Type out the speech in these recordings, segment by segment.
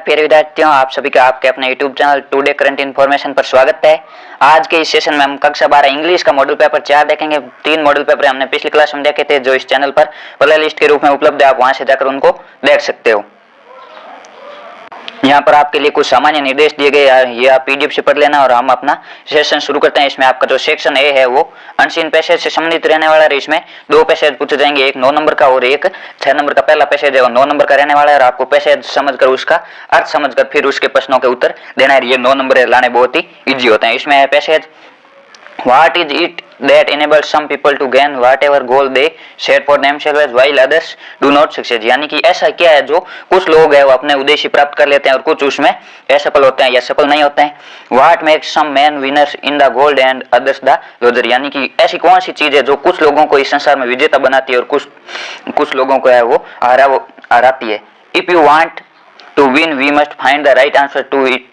प्यारे विद्यार्थियों, आप सभी का आपके अपने YouTube channel today current information पर स्वागत है। आज के इस सेशन में हम कक्षा 12 इंग्लिश का मॉडल पेपर 4 देखेंगे। 3 मॉडल पेपर हमने पिछली क्लास में देखे थे जो इस चैनल पर प्ले लिस्ट के रूप में उपलब्ध है, आप वहां से जाकर उनको देख सकते हो। यहाँ पर आपके लिए कुछ सामान्य निर्देश दिए गए हैं, ये आप पीडीएफ से पढ़ लेना और हम अपना सेशन शुरू करते हैं। इसमें आपका जो सेक्शन ए है वो अनसीन पैसेज से संबंधित रहने वाला है। इसमें 2 पैसेज पूछे जाएंगे, एक 9 नंबर का और एक 6 नंबर का। पहला पैसेज है वो 9 नंबर का रहने वाला है और आपको पैसेज समझकर उसका अर्थ समझकर फिर उसके प्रश्नों के उत्तर देना है। ये 9 नंबर लाने बहुत ही ईजी होते हैं। इसमें passage What is it that enables some people to gain whatever goal they set for themselves while others do not succeed? यानी कि ऐसा क्या है जो कुछ लोग हैं वो अपने उद्देश्य प्राप्त कर लेते हैं और कुछ उसमें असफल होते हैं या सफल नहीं होते हैं। What makes some men winners in the gold and others the loser? यानी कि ऐसी कौन सी चीज है जो कुछ लोगों को इस संसार में विजेता बनाती है और कुछ लोगों को है वो हराती है। If you want to win, we must find the right answer to it.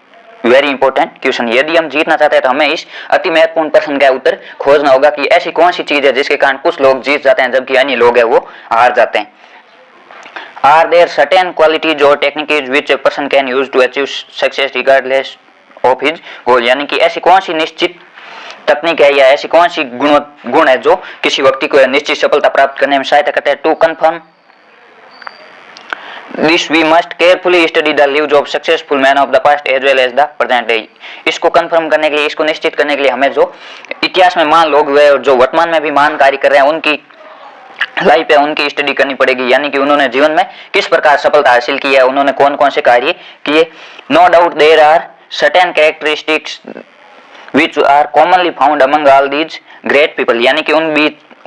Very important question. यदि हम जीतना चाहते हैं तो हमें इस अति महत्वपूर्ण प्रश्न का उत्तर खोजना होगा कि ऐसी कौन सी चीज है जिसके कारण कुछ लोग जीत जाते हैं जबकि अन्य लोग हैं वो हार जाते हैं। आर देयर सर्टेन क्वालिटीज और techniques which a person can use to achieve success regardless of his goal? यानी कि ऐसी कौन सी निश्चित तकनीक है या ऐसी कौन सी गुण है जो किसी व्यक्ति को निश्चित सफलता प्राप्त करने में सहायता करते हैं। To confirm This we must carefully study the lives of successful men of the past as well as the present day. इसको कंफर्म करने के लिए, इसको निश्चित करने के लिए हमें जो इतिहास में महान लोग हुए और जो वर्तमान में भी महान कार्य कर रहे हैं उनकी लाइफ है उनकी स्टडी करनी पड़ेगी। यानी कि उन्होंने जीवन में किस प्रकार सफलता हासिल की है, उन्होंने कौन कौन से कार्य किए। No doubt there are certain characteristics which are commonly found among all these great people. यानी कि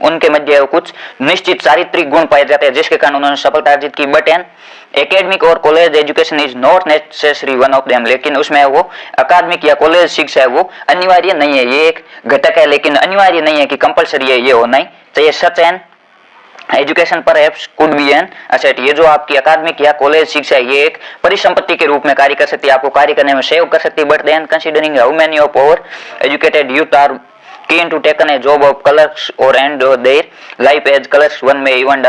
उनके मध्य कुछ निश्चित चारित्रिक गुण पाए जाते हैं जिसके कारण उन्होंने सफलता अर्जित की। बट एन एकेडमिक और college education is not necessary one of them. लेकिन उसमें वो अकादमिक या कॉलेज शिक्षा है वो अनिवार्य नहीं है, ये एक घटक है लेकिन अनिवार्य नहीं है कि कंपलसरी है, ये होना ही चाहिए। Such an education perhaps could be an asset. ये जो आपकी अकादमिक या कॉलेज शिक्षा है ये एक परिसंपत्ति के रूप में कार्य कर सकती है, आपको कार्य करने में सहयोग कर सकती है। But then considering how many of our educated youth are keen to take a job of clerks or end their life as clerks, one may even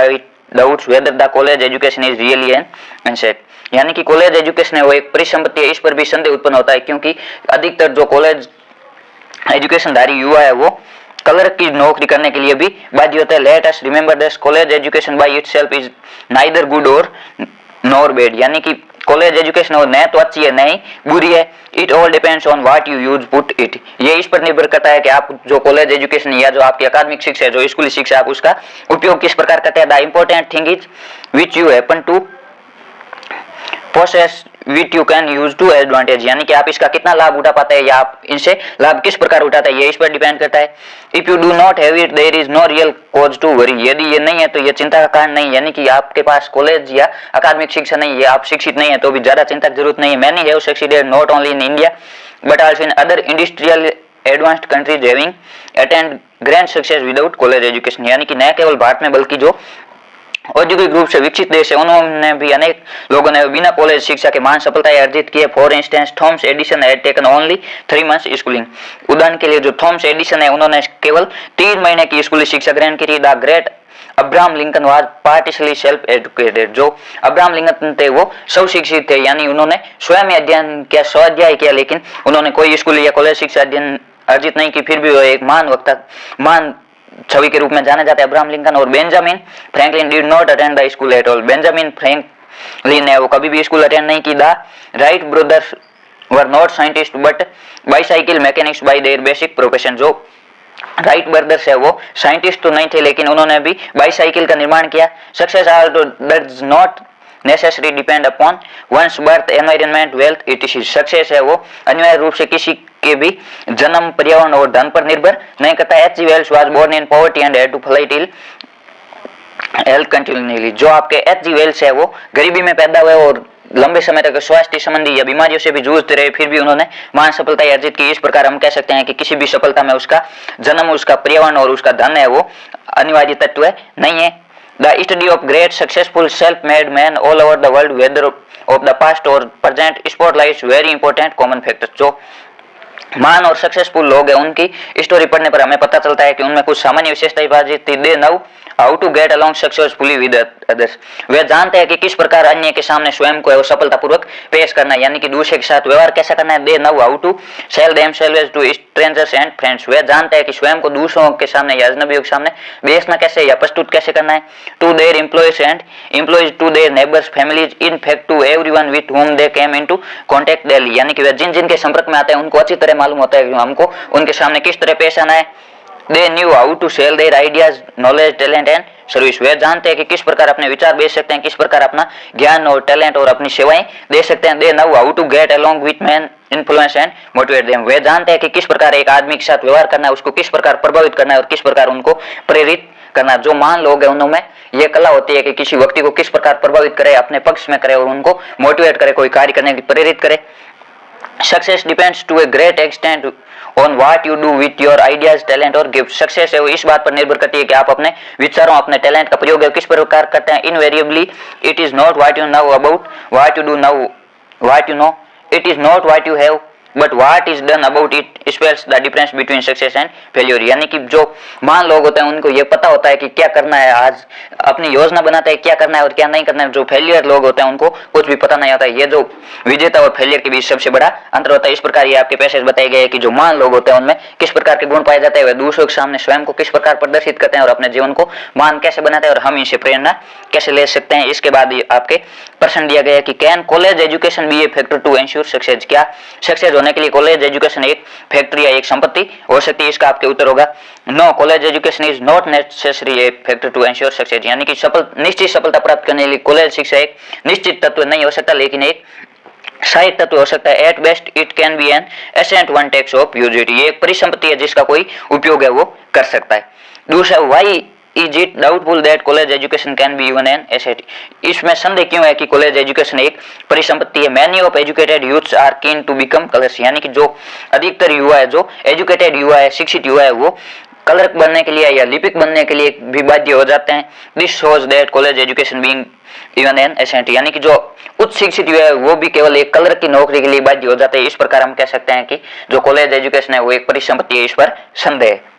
doubts whether the college education is really an asset. यानी कि college education है वो एक परिसंपत्ति है, इस पर भी संदेह उत्पन्न होता है क्योंकि अधिकतर जो कॉलेज एजुकेशन धारी युवा है वो क्लर्क की नौकरी करने के लिए भी बाध्य होता है। Let us remember this, college education by itself is neither good और नॉर बैड। यानी कि कॉलेज एजुकेशन हो न तो अच्छी है न ही बुरी है। It all depends on what you use put it. ये इस पर निर्भर करता है कि आप जो कॉलेज एजुकेशन या जो आपकी अकादमिक शिक्षा है, जो स्कूली शिक्षा, आप उसका उपयोग किस प्रकार करते हैं। The important thing is which you happen to possess which you can use to advantage. यानी कि आप इसका कितना लाभ उठा पाते हैं या आप इनसे लाभ किस प्रकार उठाते हैं, ये इस पर डिपेंड करता है। If you do not have it there is no real cause to worry. यदि ये नहीं है तो ये चिंता का कारण नहीं। यानी कि आपके पास कॉलेज या अकादमिक शिक्षा नहीं है, आप शिक्षित नहीं है तो भी ज्यादा चिंता की जरूरत नहीं है। Many have succeeded not only in India but also in other industrial advanced countries having attend grand success without college education. यानी कि न केवल भारत में बल्कि जो औद्योगिक रूप से विकसित देश है उन्होंने भी अनेक लोगों ने बिना कॉलेज शिक्षा के महान सफलताएं अर्जित की है। For instance Thomas Edison had taken only 3 months schooling. उदाहरण के लिए जो थॉमस एडिसन है उन्होंने केवल 3 महीने की स्कूली शिक्षा ग्रहण की थी। The great Abraham Lincoln was partially self educated. जो अब्राहम लिंकन थे वो स्वशिक्षित थे, यानी उन्होंने स्वयं अध्ययन किया, स्वाध्याय किया, लेकिन उन्होंने कोई स्कूली या कॉलेज शिक्षा अध्ययन अर्जित नहीं की। फिर भी वो एक महान वक्ता, महान छवि के रूप में जाने जाते हैं अब्राहम लिंकन। और Benjamin Franklin did not attend the school at all. Benjamin Franklin ने वो कभी भी स्कूल अटेंड नहीं की। The Wright brothers were not scientist but bicycle mechanics bye there basic profession. जो राइट ब्रदर्स है वो साइंटिस्ट तो नहीं थे लेकिन उन्होंने भी बाईसाइकिल का निर्माण किया। Success also does not necessary depend upon one's birth environment wealth it. Success है वो अनिवार्य रूप से किसी के भी जन्म, पर्यावरण और धन पर निर्भर नहीं करता। H G. Wells was born in poverty and had to fight ill health continuously. जो आपके एच.जी. वेल्स है वो गरीबी में पैदा हुए और लंबे समय तक स्वास्थ्य संबंधी या बीमारियों से भी जूझते रहे, फिर भी उन्होंने महान सफलता अर्जित की। इस प्रकार हम कह सकते हैं कि किसी भी सफलता में उसका जन्म, उसका पर्यावरण और उसका धन है वो अनिवार्य तत्व नहीं है। The study of great successful self-made men all over the world, whether of the past or present, spotlights very important common factors. जो महान और सक्सेसफुल लोग हैं, उनकी स्टोरी पढ़ने पर हमें पता चलता है कि उनमें कुछ सामान्य विशेषताएं पाई थी। They know how to get along successfully with others. वे जानते हैं कि किस प्रकार अन्य के सामने स्वयं को है सफलतापूर्वक पेश करना है, यानी कि दूसरे के साथ व्यवहार कैसा करना है। They know how to sell themselves to strangers and friends. वे जानते हैं कि स्वयं को दूसरों के सामने या अजनबियों के सामने बेचना कैसे या प्रस्तुत कैसे करना है। To their employees to their neighbours families in fact to everyone with whom they came into contact daily। यानी कि वे जिन जिन के संपर्क में आते हैं उनको अच्छी तरह मालूम होता है कि हमको उनके सामने किस तरह पेश आना है। They knew how to sell their ideas, knowledge, talent and service. वे जानते हैं कि किस प्रकार अपने विचार बेच सकते हैं, किस प्रकार अपना ज्ञान और टैलेंट और अपनी सेवाएं दे सकते हैं। They know how to get along with men, influence and motivate them। वे जानते हैं कि किस प्रकार एक आदमी के साथ व्यवहार करना है, उसको किस प्रकार प्रभावित करना है और किस प्रकार उनको प्रेरित करना। जो महान लोग हैं उनमें यह कला होती है कि किसी व्यक्ति को किस प्रकार प्रभावित करे, अपने पक्ष में करे और उनको मोटिवेट करे, कोई कार्य करने की प्रेरित करे। Success depends to a great extent on what you do with your ideas, talent और गिफ्ट। सक्सेस है वो इस बात पर निर्भर करती है कि आप अपने विचारों, अपने टैलेंट का प्रयोग किस प्रकार करते हैं। Invariably it is not what you know about what you do now what you know, it is not what you have but what is done about it spells the difference between success and failure. यानी कि जो महान लोग होते हैं उनको ये पता होता है कि क्या करना है, आज अपनी योजना बनाते हैं क्या करना है और क्या नहीं करना है। जो फेलियर लोग होते हैं उनको कुछ भी पता नहीं होता है। ये जो विजेता और फेलियर के बीच सबसे बड़ा अंतर होता है। इस प्रकार ये आपके पैसेज बताए गए कि जो महान लोग होते हैं उनमें किस प्रकार के गुण पाए जाते हैं, वे दूसरों के सामने स्वयं को किस प्रकार प्रदर्शित करते हैं और अपने जीवन को महान कैसे बनाते हैं और हम इनसे प्रेरणा कैसे ले सकते हैं। इसके बाद आपके प्रश्न दिया गया कि can college education be a factor to ensure success. क्या सक्सेस होने के लिए कॉलेज एजुकेशन एक फैक्टर या एक संपत्ति हो सकती है। इसका आपके उत्तर होगा no, college education is not necessary a factor to ensure success. यानी कि निश्चित सफलता प्राप्त करने के लिए कॉलेज शिक्षा एक निश्चित तत्व नहीं हो सकता, लेकिन एक सहायक तत्व हो सकता है। At best it can be an asset one takes of utility. ये एक परिसंपत्ति है जिसका कोई उपयोग है वो कर सकता है। दूसरा, why is it doubtful that college education can be even an asset. इसमें संदेह क्यों है कि कॉलेज एजुकेशन एक परिसंपत्ति है। Many of educated youths are keen to become clerks. यानी कि जो अधिकतर युवा है, जो एजुकेटेड युवा है, शिक्षित युवा है, वो कलर्क बनने के लिए या लिपिक बनने के लिए भी बाध्य हो जाते हैं। This shows that college education being even an asset. यानी कि जो उच्च शिक्षित युवा है वो भी केवल एक कलर की नौकरी के लिए बाध्य हो जाते हैं। इस प्रकार हम कह सकते हैं कि जो कॉलेज एजुकेशन है वो एक परिसंपत्ति है। इस पर संदेह है।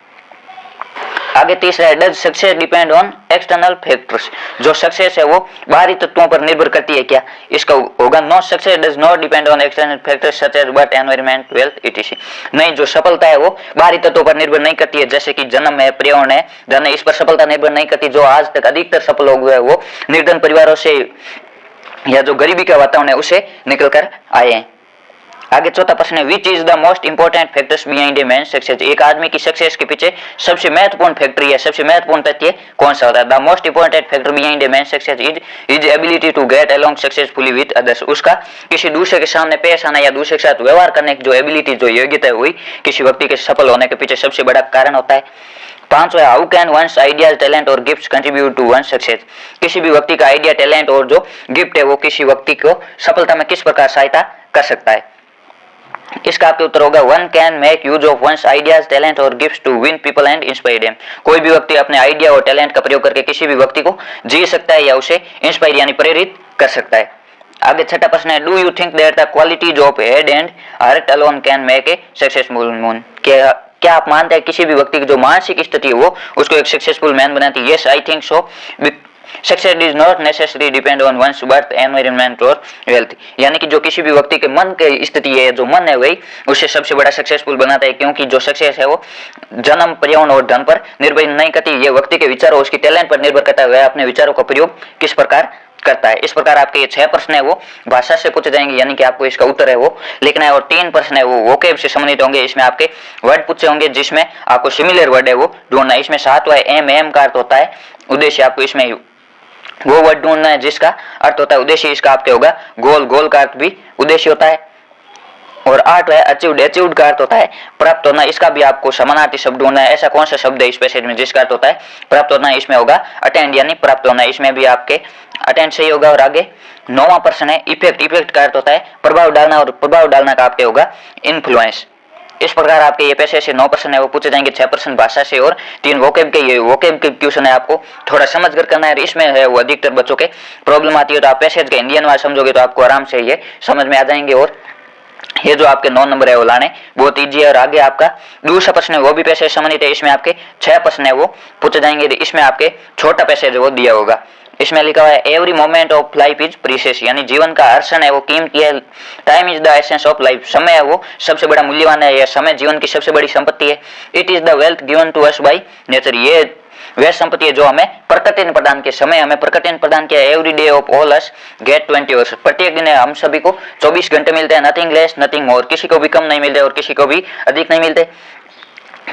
आगे तीसरा है, does success depend on external factors. जो सक्सेस है वो बाहरी तत्वों पर निर्भर करती है क्या। इसका होगा no, success does not depend on external factors such as birth, environment, wealth etc. नहीं, जो सफलता है वो बाहरी तत्वों पर निर्भर नहीं करती है, जैसे कि जन्म है, पर्यावरण है, धन है, इस पर सफलता निर्भर नहीं करती। जो आज तक अधिकतर सफल लोग हुए वो निर्धन परिवारों से या जो गरीबी का वातावरण है उसे निकल कर आए हैं। आगे चौथा प्रश्न है, which is the most important factors behind a man success. एक आदमी की सक्सेस के पीछे सबसे महत्वपूर्ण फैक्टर या सबसे महत्वपूर्ण तथ्य कौन सा होता है। The most important factor behind a man success is his ability to get along successfully with others. उसका किसी दूसरे के सामने पेश आना या दूसरे के साथ व्यवहार करने की जो एबिलिटी, जो योग्यता है, वही किसी व्यक्ति के सफल होने के पीछे सबसे बड़ा कारण होता है। पांचवा, how can one's ideas, talent और gift contribute to one success. किसी भी व्यक्ति का आइडिया, टैलेंट और जो गिफ्ट है वो किसी व्यक्ति को सफलता में किस प्रकार सहायता कर सकता है। इसका आपके उत्तर होगा one can make use of one's ideas, talent और gifts to win people and inspire them. कोई भी व्यक्ति अपने आइडिया और टैलेंट का प्रयोग करके किसी भी व्यक्ति को जी सकता है या उसे इंस्पायर यानी प्रेरित कर सकता है। आगे छठा प्रश्न है, do you think that the qualities of head and heart alone can make a successful man. क्या आप मानते हैं किसी भी व्यक्ति की जो मानसिक स्थिति है वो उसको एक सक्सेसफुल मैन बनाती है। Yes, I think so. Success is not necessary depend on one's birth, environment और वेल्थ। यानी कि जो किसी भी व्यक्ति के मन की स्थिति है, जो मन है, वही उसे सबसे बड़ा सक्सेसफुल बनाता है, क्योंकि जो सक्सेस है वो जन्म, पर्यावरण और धन पर निर्भर नहीं करती। ये व्यक्ति के विचारों, उसकी टैलेंट पर निर्भर करता है, वह अपने विचारों का प्रयोग किस प्रकार करता है। इस प्रकार आपके ये 6 प्रश्न है वो भाषा से पूछे जाएंगे, यानी कि आपको इसका उत्तर है वो लिखना है, और 3 प्रश्न है वो वोकैब से संबंधित होंगे। इसमें आपके वर्ड पूछे होंगे जिसमें आपको सिमिलर वर्ड है वो ढूंढना है। इसमें 7वां एम का अर्थ होता है उद्देश्य। आपको इसमें वो वर्ड ढूंढना है जिसका अर्थ होता है उद्देश्य। इसका आपके होगा गोल, गोल का अर्थ भी उद्देश्य होता है। और 8वां अचीव्ड, अचीव्ड का अर्थ होता है प्राप्त होना। इसका भी आपको समानार्थी शब्द ढूंढना है। ऐसा कौन सा शब्द है इस पैसेज में जिसका अर्थ होता है प्राप्त होना। इसमें होगा अटेंड यानी प्राप्त होना। इसमें भी आपके अटेंड सही होगा। और आगे 9वां प्रश्न है इफेक्ट। इफेक्ट का अर्थ होता है प्रभाव डालना, और प्रभाव डालना का आपके होगा इन्फ्लुएंस। इस प्रकार आपके ये पैसे से 9 प्रश्न है वो पूछे जाएंगे, 6 प्रश्न भाषा से और 3 वोकैब के। ये वोकैब के क्वेश्चन है आपको थोड़ा समझ कर करना है। इसमें है वो अधिकतर बच्चों के प्रॉब्लम आती है, तो आप पैसेज के हिंदी अनुवाद समझोगे तो आपको आराम से ये समझ में आ जाएंगे। और ये जो आपके 9 नंबर है वो लाने बहुत ईजी है। और आगे आपका दूसरा प्रश्न है वो भी पैसे से संबंधित है। इसमें आपके 6 प्रश्न है वो पूछे जाएंगे। इसमें आपके छोटा पैसे जो वो दिया होगा। इसमें लिखा हुआ है every moment of life is precious, यानी जीवन का हर क्षण है वो कीमती है। Time is the essence of life, समय है वो सबसे बड़ा मूल्यवान है, या समय जीवन की सबसे बड़ी संपत्ति है। It is the wealth given to us by nature, ये वह संपत्ति है जो हमें प्रकृति ने प्रदान किया। समय हमें प्रकृति ने प्रदान किया। Every day of all us gate 20 hours, प्रत्येक दिन हम सभी को 24 घंटे मिलते हैं। नथिंग लेस नथिंग मोर, किसी को भी कम नहीं मिलते और किसी को भी अधिक नहीं मिलते।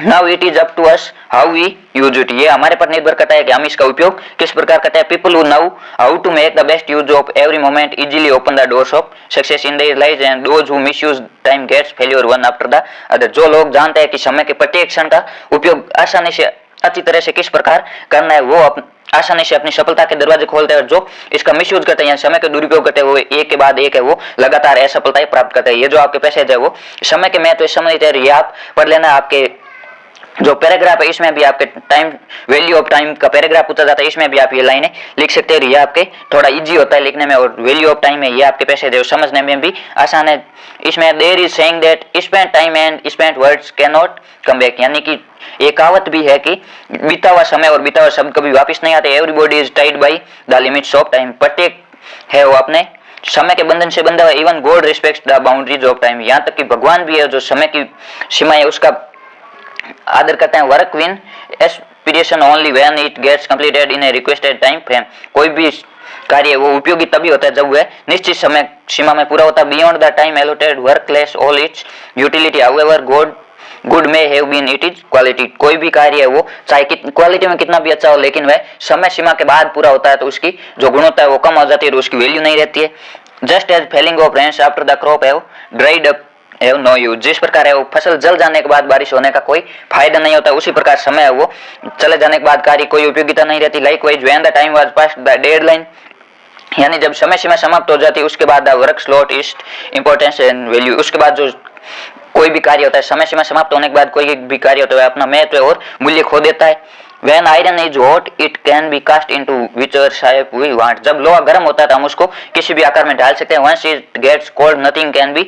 Now it is up to us how we use it, ये हमारे पर निर्भर करता है कि हम इसका उपयोग किस प्रकार करते हैं। People who know how to make the best use of every moment easily open the doors of success in their lives and those who misuse time gets failure one after the other. जो लोग जानते हैं कि समय के प्रत्येक क्षण का उपयोग आसानी से अच्छी तरह से किस प्रकार करना है, वो आसानी से अपनी सफलता के दरवाजे खोलते हैं। और जो इसका मिसयूज करते हैं, समय का दुरुपयोग करते हैं, वो एक के बाद एक है वो लगातार असफलताएं प्राप्त करते हैं। ये जो आपके पैसे है वो समय के महत्व समझते हैं। ये आप पढ़ लेना। आपके जो पैराग्राफ है इसमें भी आपके टाइम वैल्यू ऑफ टाइम का पैराग्राफ पूछा जाता है, इसमें भी आप ये लाइनें लिख सकते हैं। ये आपके थोड़ा इजी होता है लिखने में। और वैल्यू ऑफ टाइम है ये आपके पैसे जो समझने में भी आसान है। इसमें there is saying that spent time and spent words can not come back, यानी कि एक कहावत भी है कि बीता हुआ समय और बीता हुआ शब्द कभी वापस नहीं आते। Everybody is tied by the limits of time, प्रत्येक है वो अपने समय के बंधन से बंधा हुआ। Even God respects the boundaries of time, यहाँ तक कि भगवान भी है जो समय की सीमा है उसका आदर करते हैं। Work win aspiration only when it gets completed in a requested time frame, कोई भी कार्य वो उपयोगी तभी होता है जब वह निश्चित समय सीमा में पूरा होता है। Beyond the time allotted work less all its utility, however good may have been it is quality, कोई भी कार्य है वो चाहे क्वालिटी में कितना भी अच्छा हो, लेकिन वह समय सीमा के बाद पूरा होता है तो उसकी जो गुणवत्ता है वो कम हो जाती है, तो उसकी वैल्यू नहीं रहती है। Just as falling of rains after the crop have dried up have no use, जिस प्रकार है वो फसल जल जाने के बाद बारिश होने का कोई फायदा नहीं होता, उसी प्रकार समय है वो चले जाने के बाद कार्य कोई उपयोगिता नहीं रहती। Likewise when the time was past the deadline, यानी जब समय सीमा समाप्त हो जाती है उसके बाद the work slot is importance and value, उसके बाद जो कोई भी कार्य होता है समय सीमा समाप्त होने के बाद कोई भी कार्य होता है अपना महत्व और मूल्य खो देता है। When iron is hot, it can be cast into whichever shape we want, जब लोहा गर्म होता है तो हम उसको किसी भी आकार में ढाल सकते हैं। Once it gets cold, nothing can be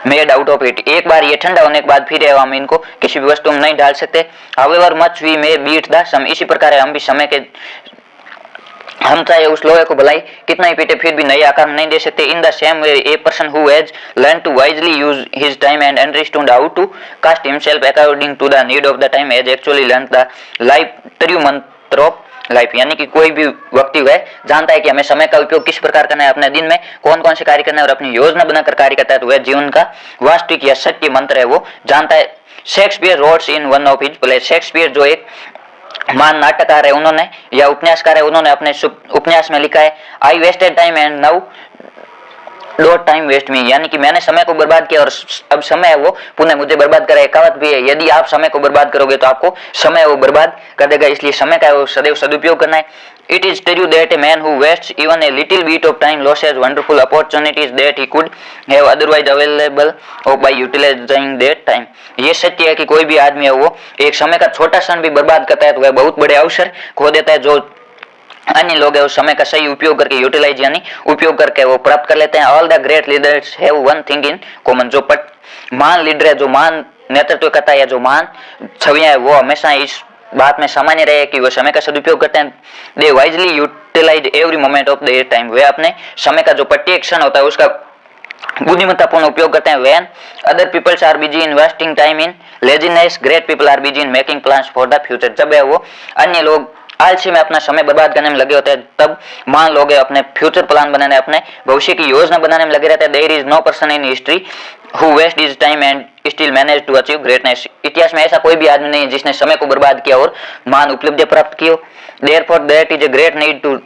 made out of it, एक बार ये ठंडा होने के बाद फिर हम इनको किसी भी वस्तु में नहीं डाल सकते। However much we may beat the sun, इसी प्रकार हम भी समय के हम चाहे उस लोहे को भलाई कितना ही पीटे फिर भी नए आकार में नहीं दे सकते। In the same way a person who has learn to wisely use his time and understood how to cast himself according to the need of the time has actually learn the life true mantra of life, यानी कि कोई भी व्यक्ति वह जानता है कि हमें समय का उपयोग किस प्रकार करना है, अपने दिन में कौन कौन से कार्य करना है और अपनी योजना बनाकर कार्य करता है, तो वह जीवन का वास्तविक या सत्य मंत्र है वो जानता है। Shakespeare wrote in one of his play, Shakespeare जो एक महान नाटककार है उन्होंने या उपन्यासकार है उन्होंने अपने उपन्यास में लिखा है I wasted time and now don't time waste me, यानी कि मैंने समय को बर्बाद किया और अब समय है वो पुनः मुझे बर्बाद करे। कहावत भी है यदि आप समय को बर्बाद करोगे तो आपको समय वो बर्बाद कर देगा, इसलिए समय का वो सदैव सदुपयोग करना है। It is true that a man who wastes even a little bit of time loses wonderful opportunities that he could have otherwise available by utilizing that time, ये सत्य है कि कोई भी आदमी है वो एक समय का छोटा क्षण भी बर्बाद करता है तो वह बहुत बड़े अवसर खो देता है जो अन्य लोग है उस समय का सही उपयोग करके यूटिलाइज यानी उपयोग करके वो प्राप्त कर लेते हैं। All the great leaders have one thing in common, जो महान लीडर है जो महान नेतृत्व करता है या जो महान छवियां है वो हमेशा इस बात में सामान्य रहे कि वो समय का सदुपयोग करते हैं। They wisely utilize every moment of their time, वे अपने समय का जो प्रत्येक क्षण होता है उसका बुद्धिमत्तापूर्ण उपयोग करते हैं। When other peoples are busy investing time in laziness, great people are busy in making plans for the future, जब है वो अन्य लोग आलसी में अपना समय बर्बाद करने में लगे होते हैं तब महान लोग अपने फ्यूचर प्लान बनाने अपने भविष्य की योजना बनाने में लगे रहते हैं। There is no person in history who waste his time and still manage to achieve greatness, इतिहास में ऐसा कोई भी आदमी नहीं जिसने समय को बर्बाद किया और महान उपलब्धि प्राप्त की हो। Therefore that is a great need to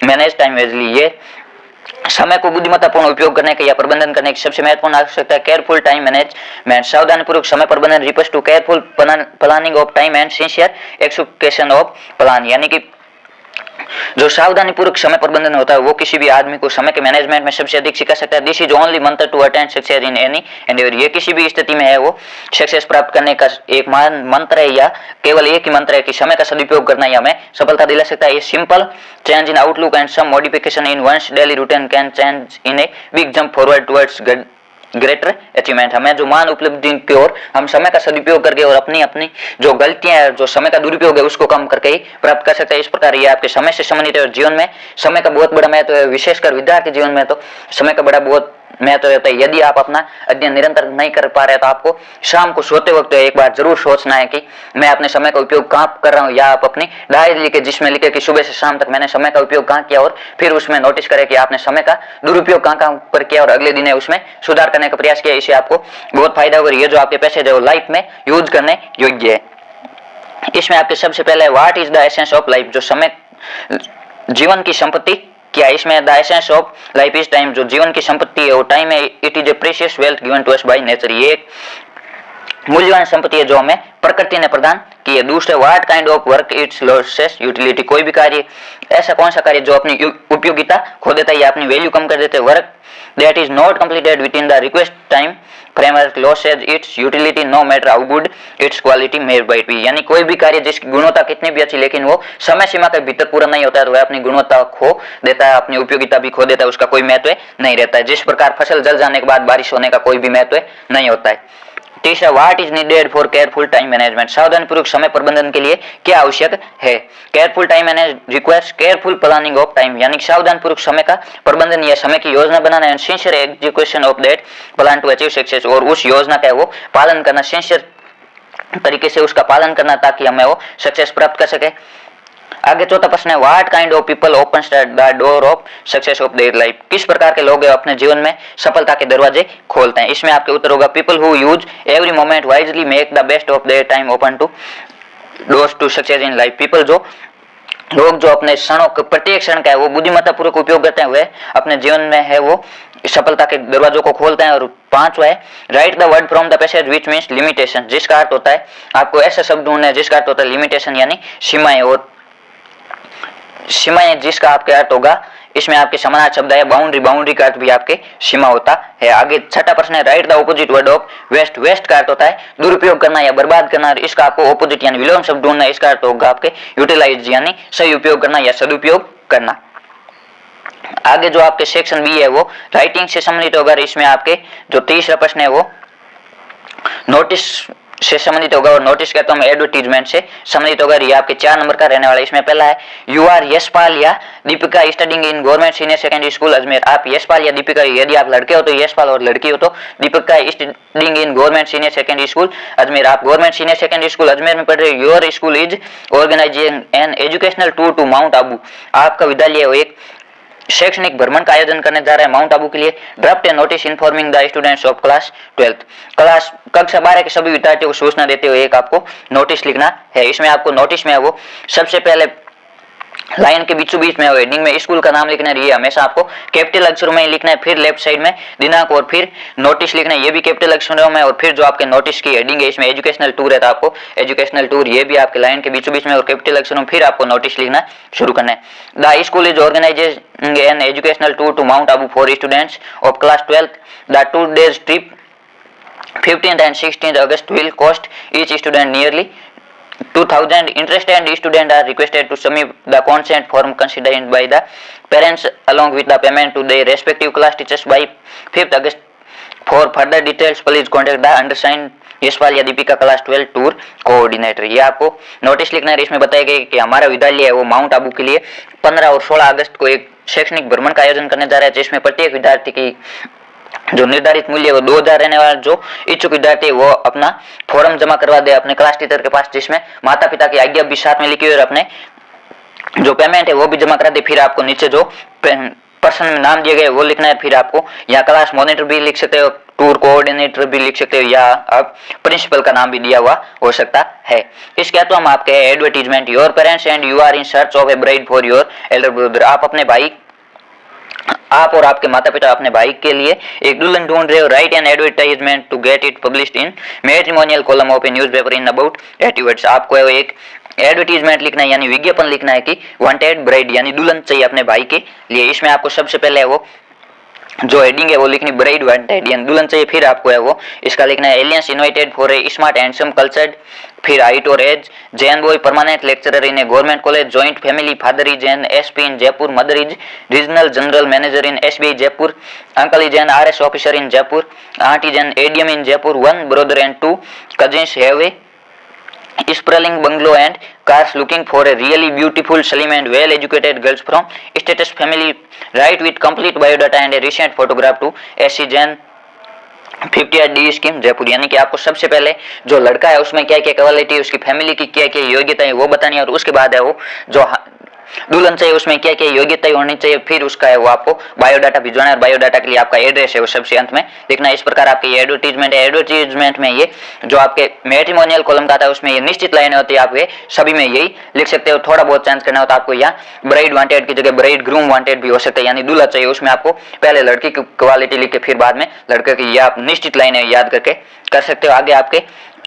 manage time wisely, ये समय को बुद्धिमत्तापूर्ण उपयोग करने के या प्रबंधन करने की सबसे महत्वपूर्ण आवश्यकता है। केयरफुल टाइम मैनेजमेंट, सावधानीपूर्वक समय प्रबंधन refers to careful planning of time and sincere execution of plan, यानी कि जो सावधानी पूर्वक समय प्रबंधन होता है वो किसी भी आदमी को समय के मैनेजमेंट में सबसे अधिक सिखा सकता है। This is only mantra to attend success in any endeavour, ये किसी भी स्थिति में है वो सक्सेस प्राप्त करने का एक महान मंत्र है या केवल एक ही मंत्र है कि समय का सदुपयोग करना ही हमें सफलता दिला सकता है। ये simple change in outlook and some modification in one's daily routine can change in a big jump forward towards greater achievement. हमें जो मान उपलब्धि की ओर हम समय का सदुपयोग करके और अपनी अपनी जो गलतियां हैं, जो समय का दुरुपयोग है, उसको कम करके ही प्राप्त कर सकते हैं। इस प्रकार ये आपके समय से संबंधित है और जीवन में समय का बहुत बड़ा महत्व है, विशेषकर विद्यार्थी जीवन में तो समय का बड़ा बहुत महत्व रहता है। यदि आप अपना अध्ययन निरंतर नहीं कर पा रहे तो आपको शाम को सोते वक्त एक बार जरूर सोचना है कि मैं अपने समय का उपयोग कहाँ कर रहा हूँ, या आप अपनी डायरी लिखे जिसमें लिखे कि सुबह से शाम तक मैंने समय का उपयोग कहाँ किया, और फिर उसमें नोटिस करें कि आपने समय का दुरुपयोग कहाँ कहाँ पर किया और अगले दिन उसमें सुधार करने का प्रयास किया। इससे आपको बहुत फायदा होगा। ये जो आपके पैसे है वो लाइफ में यूज करने योग्य है। इसमें आपके सबसे पहले what is the essence of life, जो समय जीवन की संपत्ति क्या है। इसमें the essence of life is time, जो जीवन की संपत्ति है वो टाइम है। It is a precious wealth given to us by nature, ये एक मूल्यवान संपत्ति है जो हमें प्रकृति ने प्रदान की है। दूसरे what kind of work it's losses utility, कोई भी कार्य ऐसा कौन सा कार्य जो अपनी उपयोगिता खो देता है या अपनी वैल्यू कम कर देते हैं। Work that is not completed within the request time framework loses its utility no matter how good its quality may be, यानी कोई भी कार्य जिसकी गुणवत्ता कितनी भी अच्छी लेकिन वो समय सीमा के भीतर पूरा नहीं होता है तो वह अपनी गुणवत्ता खो देता है, अपनी उपयोगिता भी खो देता है, उसका कोई महत्व नहीं रहता है। जिस प्रकार फसल जल जाने के बाद बारिश होने का कोई भी महत्व नहीं होता है। तीसरा what is needed for careful time management, सावधानीपूर्वक समय प्रबंधन के लिए क्या आवश्यक है। Careful time manage requires careful planning of time, यानी सावधानीपूर्वक समय का प्रबंधन या समय की योजना बनाना and sincere execution of that plan to achieve success, और उस योजना का वो पालन करना, सिंसियर तरीके से उसका पालन करना ताकि हमें वो सक्सेस प्राप्त कर सके। आगे चौथा प्रश्न है what kind of people open the door of success of their life, किस प्रकार के लोग अपने जीवन में सफलता के दरवाजे खोलते हैं। इसमें आपके उत्तर होगा people who use every moment wisely make the best of their time open to doors to success in life, people जो लोग जो अपने क्षणों प्रत्येक क्षण का है वो बुद्धिमत्ता पूर्वक उपयोग करते हैं, वे अपने जीवन में है वो सफलता के दरवाजों को खोलते हैं। और पांचवा है write the word from the passage which means limitation, जिसका अर्थ होता है आपको ऐसा शब्द ढूंढना है जिसका अर्थ होता है लिमिटेशन यानी सीमाएं, और सीमाएं जिसका आपके अर्थ होगा इसमें आपके समानार्थी शब्द है बाउंड्री, बाउंड्री का अर्थ भी आपके सीमा होता है। आगे छठा प्रश्न है write the opposite word of waste, waste का अर्थ होता है दुरुपयोग करना या बर्बाद करना, इसका आपको ऑपोजिट यानी विलोम शब्द ढूंढना है, इसका अर्थ होगा आपके यूटिलाइज यानी सही उपयोग करना या सदुपयोग करना। आगे जो आपके सेक्शन बी है वो राइटिंग से संबंधित होगा, इसमें आपके जो तीसरा प्रश्न है वो नोटिस से संबंधित होगा, और नोटिस कहते हैं एडवर्टीजमेंट से संबंधित होगा। ये आपके 4 नंबर का रहने वाला है। इसमें पहला है यू आर यशपाल या Deepika studying in government senior secondary school Ajmer, आप यशपाल या दीपिका, यदि आप लड़के हो तो यशपाल और लड़की हो तो Deepika studying in government senior secondary school Ajmer, आप government senior secondary school Ajmer में पढ़ रहे हो। Your school is organising an educational tour to Mount Abu, आपका विद्यालय एक शैक्षणिक भ्रमण का आयोजन करने जा रहा है माउंट आबू के लिए। Draft A notice informing the students of class 12, class कक्षा 12 के सभी विद्यार्थियों को सूचना देते हुए एक आपको नोटिस लिखना है। इसमें आपको नोटिस में वो सबसे पहले लाइन के बीचों बीच में हेडिंग में स्कूल का नाम लिखना है, ये हमेशा आपको कैपिटल अक्षरों में लिखना है। फिर लेफ्ट साइड में दिनांक और फिर नोटिस लिखना है, ये भी कैपिटल अक्षरों में। और फिर जो आपके नोटिस की हेडिंग है इसमें एजुकेशनल टूर है तो आपको एजुकेशनल टूर, ये भी आपके लाइन के बीचों बीच में और कैपिटल अक्षरों में फिर आपको नोटिस लिखना शुरू करना है। The school is organising an educational tour to Mount Abu for students of class 12, the 2 days trip 15th and 16th August will cost each student nearly 2000. Interested students are requested to submit the consent form considered by the parents along with the payment to their respective class teachers by 5th August. For further details please contact the undersigned Yashpal या Deepika class 12 tour coordinator. ये आपको notice लिखना है। इसमें बताया गया कि हमारा विद्यालय है वो माउंट आबू के लिए 15 और 16 अगस्त को एक शैक्षणिक भ्रमण का आयोजन करने जा रहा है, जिसमें प्रत्येक विद्यार्थी की जो निर्धारित मूल्य वो 2000 रहने वाला। जो इच्छुक विद्यार्थी वो अपना फॉर्म जमा करवा दे अपने क्लास टीचर के पास, जिसमें माता पिता की आज्ञा भी साथ में लिखी हुई और अपने जो पेमेंट है वो भी जमा करा दे। फिर आपको नीचे जो पर्सन में नाम दिए गए वो लिखना है। फिर आपको यहाँ क्लास मॉनिटर भी लिख सकते हो, टूर कोऑर्डिनेटर भी लिख सकते हो, या आप प्रिंसिपल का नाम भी दिया हुआ हो सकता है। इसके बाद तो हम आपके advertisement your parents and you are in search of a bride for your elder brother, आप अपने भाई, आप और आपके माता पिता अपने भाई के लिए एक दुल्हन ढूंढ रहे हो। Write an advertisement to get it published in matrimonial column of a newspaper in about 80 words, आपको एक एडवर्टीजमेंट लिखना है यानी विज्ञापन लिखना है कि वांटेड ब्राइड यानी दुल्हन चाहिए अपने भाई के लिए। इसमें आपको सबसे पहले वो जो हेडिंग है वो लिखनी ब्राइड वांटेड यानी दुल्हन चाहिए। फिर आपको है वो इसका लिखना है alliances invited for a smart handsome cultured fair height और age, Jain boy permanent lecturer in a government college, joint family, father is an SP in Jaipur, mother is regional general manager in SBI Jaipur, uncle is an RS officer in Jaipur, aunt is an ADM in Jaipur, one brother and two cousins have a sprawling bungalow and cars, looking for a really beautiful, slim and well educated girls from status family, write with complete biodata and a recent photograph to SC Jain 50D scheme Jaipur. यानी कि आपको सबसे पहले जो लड़का है उसमें क्या क्या क्वालिटी है, उसकी फैमिली की क्या क्या योग्यता है वो बतानी है, और उसके बाद है वो जो दुल्हन चाहिए उसमें क्या क्या योग्यता होनी चाहिए, फिर उसका है वो आपको बायोडाटा भिजवाना है, और बायोडाटा के लिए आपका एड्रेस है वो सबसे अंत में लिखना है। इस प्रकार आपकी एडवर्टीजमेंट है। एडवर्टीजमेंट में ये जो आपके मैट्रिमोनियल कॉलम का आता है उसमें ये निश्चित लाइनें होती है, आप ये सभी में यही लिख सकते हो। थोड़ा बहुत चेंज करना होता है आपको, यहाँ ब्राइड वांटेड की जगह ब्राइड ग्रूम वांटेड भी हो सकता है, यानी दूल्हा चाहिए उसमें आपको पहले लड़की की क्वालिटी लिख के फिर बाद में लड़के की, ये आप निश्चित लाइनें याद करके कर सकते हो। आगे आपके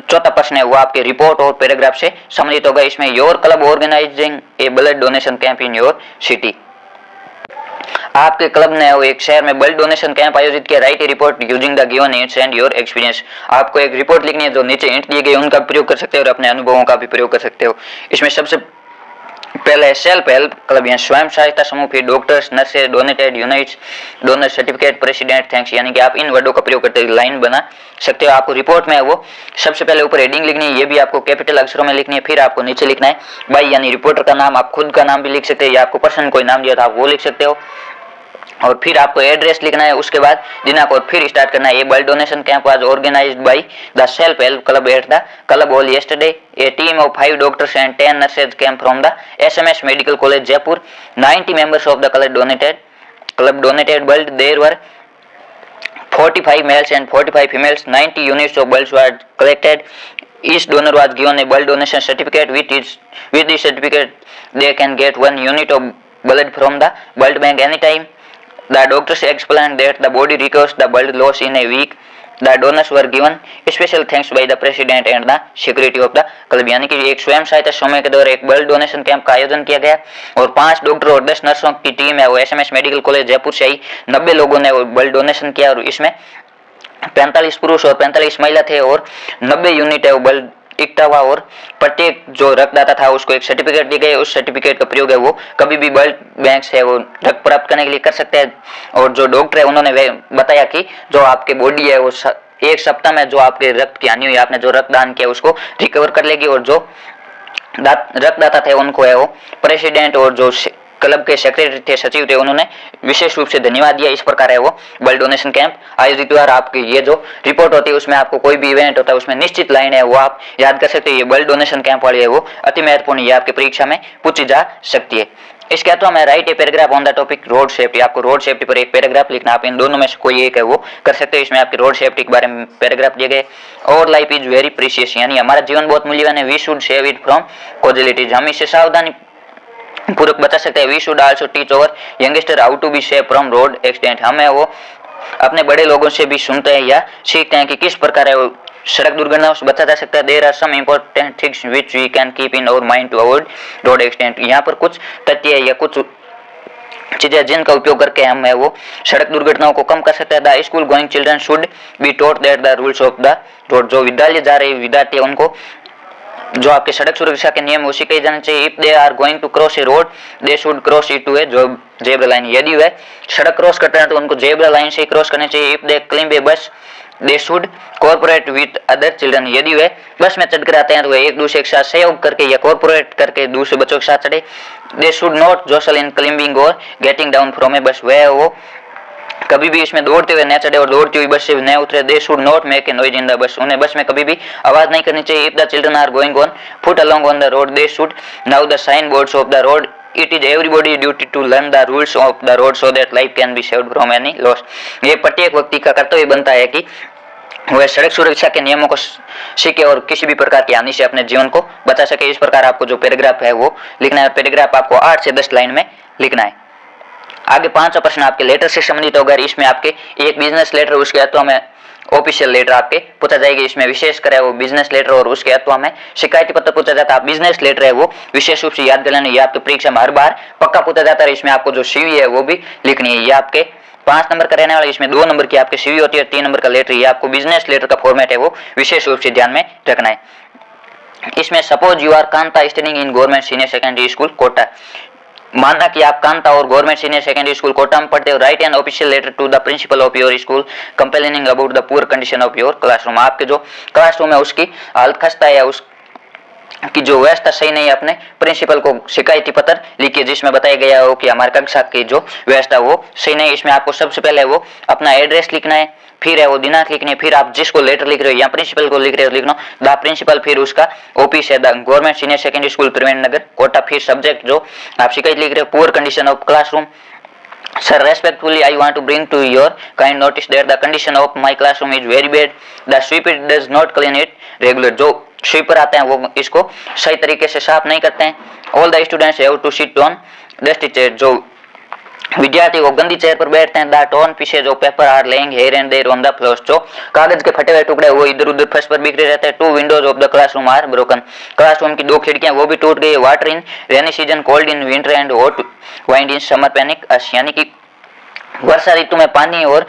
चौथा प्रश्न है वो आपके रिपोर्ट और पैराग्राफ से सम्मिलित होगा। इसमें your club organising a blood donation camp in your city, आपके क्लब ने वो एक शहर में ब्लड डोनेशन कैंप आयोजित किया। Right A report using the given hints and your experience, आपको एक रिपोर्ट लिखनी है जो नीचे हिंट दिए गए उनका प्रयोग कर सकते हो और अपने अनुभवों का भी प्रयोग कर सकते हो। इसमें सबसे पहले सेल्फ हेल्प क्लब या स्वयं सहायता समूह, फिर doctors, nurses, donated units, donor certificate, president, thanks, यानी कि आप इन वर्डों का प्रयोग करते हुए लाइन बना सकते हो। आपको रिपोर्ट में वो सबसे पहले ऊपर हेडिंग लिखनी है, ये भी आपको कैपिटल अक्षरों में लिखनी है। फिर आपको नीचे लिखना है बाय, यानी रिपोर्टर का नाम, आप खुद का नाम भी लिख सकते हो या आपको पर्सन कोई नाम दिया था आप वो लिख सकते हो, और फिर आपको एड्रेस लिखना है। उसके बाद दिनांक, और फिर स्टार्ट करना है। ये blood donation camp was organised by the self help club at the club hall yesterday. A team of 5 doctors and 10 nurses came from the SMS Medical College Jaipur. 90 members of the club donated blood. There were 45 males and 45 females. 90 units of blood were collected. Each donor was given a blood donation certificate. With this certificate they can get 1 unit of blood from the blood bank anytime. The doctors explained that the body recovers the blood loss in a week. The donors were given special thanks by the president and the secretary of the club. यानी कि एक स्वयं सहायता समूह के द्वारा एक blood donation camp का आयोजन किया गया, और 5 डॉक्टर और 10 नर्सों की टीम है वो SMS मेडिकल कॉलेज जयपुर से आई। 90 लोगों ने वो ब्लड डोनेशन किया, और इसमें 45 पुरुष और 45 महिला थे, और 90 यूनिट है वो ब्लड इकट्ठा हुआ, और प्रत्येक जो रक्तदाता था उसको एक सर्टिफिकेट दी गई। उस सर्टिफिकेट का प्रयोग है वो कभी भी ब्लड बैंक से वो रक्त प्राप्त करने के लिए कर सकते हैं। और जो डॉक्टर है उन्होंने बताया कि जो आपके बॉडी है वो एक सप्ताह में जो आपके रक्त की हानि हुई, आपने जो रक्तदान किया उसको रिकवर कर लेगी। और जो रक्तदाता थे उनको है वो प्रेसिडेंट और जो क्लब के सेक्रेटरी थे, सचिव थे, उन्होंने विशेष रूप से धन्यवाद दिया। इस प्रकार है वो ब्लड डोनेशन कैंप आयोजित हुआ। आपकी ये जो रिपोर्ट होती है उसमें आपको कोई भी इवेंट होता है उसमें निश्चित लाइन है वो आप याद कर सकते हैं। ये ब्लड डोनेशन कैंप वाली है वो अति महत्वपूर्ण, ये आपकी परीक्षा में पूछी जा सकती है। इसके अलावा मैं right a paragraph on the topic road safety, आपको रोड सेफ्टी पर एक पैराग्राफ लिखना, आप इन दोनों में से कोई एक है वो कर सकते हो। इसमें आपकी रोड सेफ्टी के बारे में पैराग्राफ दिए गए। और लाइफ इज वेरी प्रीशियस, यानी हमारा जीवन बहुत मूल्यवान है। We should save it from casualties, हम इसे सावधानी पूर्वक बचा सकते हैं। We should also teach our youngster how to be safe from road accident, हमें वो अपने बड़े लोगों से भी सुनते हैं या सीखते हैं कि किस प्रकार है वो सड़क दुर्घटनाओं से बचा जा सकता है। There are some important things which we can keep in our mind to avoid road accident, यहाँ पर कुछ तथ्य या कुछ चीजें जिनका उपयोग करके हम है वो सड़क दुर्घटनाओं को कम कर सकते हैं। The school going children should be taught that the rules of the road, जो विद्यालय जा रहे विद्यार्थी उनको जो आपके सड़क सुरक्षा के नियम वो सिखाए जाने चाहिए। If they are going to cross a road they should cross it to a zebra line, यदि वे सड़क क्रॉस करते हैं तो उनको जेब्रा लाइन से क्रॉस करना चाहिए। इफ दे क्लाइंब ए बस they should cooperate with other children, यदि वे बस में चढ़कर आते हैं तो वे एक दूसरे के साथ सहयोग करके या कोऑपरेट करके दूसरे बच्चों के साथ चढ़े। They should not jostle in climbing और getting down from a bus, वे वो कभी भी इसमें दौड़ते हुए न चढ़े और दौड़ती हुई बस से न उतरे। दे should not make a noise in the bus, उन्हें बस में कभी भी आवाज नहीं करनी चाहिए। If the children are going on foot along on the road they should now the sign boards of the road, it is everybody duty to learn the rules of the road so that life can be saved from any loss, ये प्रत्येक व्यक्ति का कर्तव्य बनता है कि वह सड़क सुरक्षा के नियमों को सीखे और किसी भी प्रकार की हानि से अपने जीवन को बचा सके। इस प्रकार आपको जो पैराग्राफ है वो लिखना है। पैराग्राफ आपको 8 से 10 लाइन में लिखना है। आगे 5वां प्रश्न आपके लेटर से संबंधित होगा। इसमें आपके एक बिजनेस लेटर, उसके अथवा में ऑफिशियल लेटर आपके पूछा जाएगी। इसमें विशेष कर वो बिजनेस लेटर और उसके अथवा में शिकायती पत्र पूछा जाता है। बिजनेस लेटर है वो विशेष रूप से याद कर लेना, ये आपकी परीक्षा में हर बार पक्का पूछा जाता है। इसमें आपको जो सीवी है वो भी लिखनी है। ये आपके 5 नंबर का रहने वाला, इसमें 2 नंबर की आपके सीवी होती है, 3 नंबर का लेटर। ये आपको बिजनेस लेटर का फॉर्मेट है वो विशेष रूप से ध्यान में रखना है। इसमें suppose you are Kanta studying in government senior secondary school Kota, मानना कि आप कांता और government senior secondary school Kota में पढ़ते हो, write an official letter to the principal of your school complaining about the poor condition of your classroom. आपके जो classroom है उसकी हालत खस्ता है या उस कि जो व्यवस्था सही नहीं है, अपने प्रिंसिपल को शिकायती पत्र लिखिए जिसमें बताया गया हो कि हमारे कक्षा की जो व्यवस्था वो सही नहीं है। इसमें आपको सबसे पहले वो अपना एड्रेस लिखना है, फिर है वो दिनांक लिखनी है, फिर आप जिसको लेटर लिख रहे हो या प्रिंसिपल को लिख रहे हो लिखना द प्रिंसिपल, फिर उसका ऑफिस है the government senior secondary school Trivendra Nagar Kota, फिर सब्जेक्ट जो आप शिकायत लिख रहे हो poor condition of classroom. Sir, respectfully, I want to bring to your kind notice that the condition of my classroom is very bad. The sweeper does not clean it regular. जो sweeper आते हैं वो इसको सही तरीके से साफ नहीं करते हैं। All the students have to sit on dusty chair. जो विद्यार्थी वो गंदी चेयर पर बैठते हैं। The torn pieces of paper are lying here and there on the floor. जो कागज के फटे हुए टुकड़े वो इधर उधर फर्श पर बिखरे रहते हैं। 2 windows of the classroom are broken. Classroom की 2 खिड़कियां वो भी टूट गई। Water in rainy season, cold in winter and hot wind in summer panic us, यानी कि वर्षा ऋतु में पानी और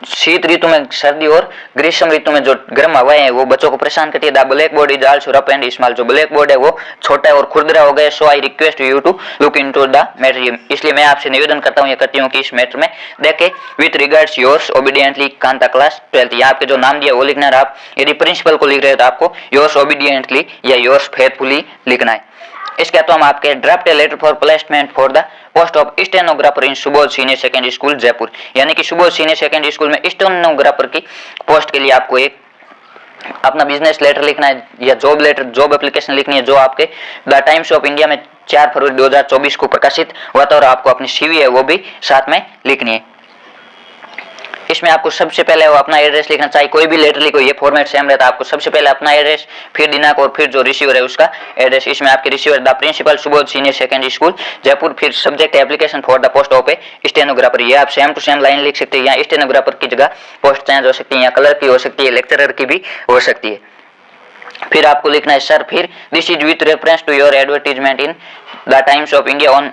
शीत ऋतु में सर्दी और ग्रीष्म ऋतु में जो गर्म हवाएं हैं वो बच्चों को परेशान करती है। The black board is also rough and small. जो ब्लैक बोर्ड है वो छोटा है और खुरदरा हो गया। So I request you to look into the matter. इसलिए मैं आपसे निवेदन करता हूँ या करती हूँ कि इस मैटर में देखें। With regards yours obediently Kanta class 12th। यहाँ आपके जो नाम दिया वो लिखना है। आप यदि प्रिंसिपल को लिख रहे हो तो आपको योर्स ओबीडियंटली या योर्स फेथफुली लिखना है। इसके बाद तो हम आपके draft letter for placement for the post of stenographer in Subodh senior secondary school Jaipur, यानी कि सुबोध सीनियर सेकेंडरी स्कूल में स्टेनोग्राफर की पोस्ट के लिए आपको एक अपना बिजनेस लेटर लिखना है या जॉब लेटर, जॉब एप्लीकेशन लिखनी है जो आपके द टाइम्स ऑफ इंडिया में 4 फरवरी 2024 को प्रकाशित हुआ था, और आपको अपनी सीवी है वो भी साथ में लिखनी है। इसमें आपको सबसे पहले वो अपना एड्रेस लिखना चाहिए। कोई भी लेटर लिखो ये फॉर्मेट सेम रहता है। आपको सबसे पहले अपना एड्रेस, फिर दिनांक और फिर जो रिसीवर है उसका एड्रेस। इसमें आपके receiver the principal Subodh senior secondary school Jaipur, फिर subject application for the post of a stenographer. ये आप सेम टू सेम लाइन लिख सकते हैं। यहाँ स्टेनोग्राफर की जगह पोस्ट चेंज हो सकती है, या कलर की हो सकती है, लेक्चरर की भी हो सकती है। फिर आपको लिखना है सर, फिर this is with reference to your advertisement in the Times of India on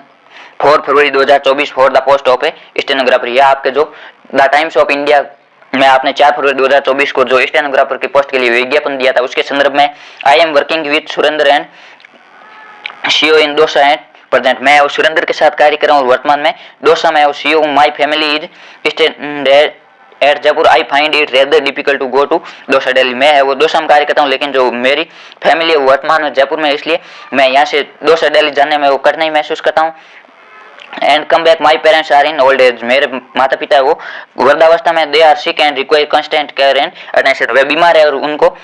4 February 2024 for the post of a stenographer. यह आपके जो द टाइम्स ऑफ इंडिया में आपने 4 फरवरी 2024 को जो स्टेनोग्राफर की पोस्ट के लिए विज्ञापन दिया था उसके संदर्भ में I am working with Surendra and CO in dosa and present. मैं और सुरेंद्र के साथ कार्य कर रहा हूँ वर्तमान में दोसा में और CO. My family is at Jaipur. I find it rather difficult to go to Dausa daily. मैं है वो दोसा में कार्य करता हूँ, लेकिन जो मेरी फैमिली है वर्तमान में जयपुर में, इसलिए मैं यहाँ से दोसा दिल्ली जाने में वो कठिनाई महसूस करता हूँ। And come back my parents are in old age. मेरे माता पिता है वो वृद्धावस्था में, they are sick and require constant care and attention. वे बीमार है और उनको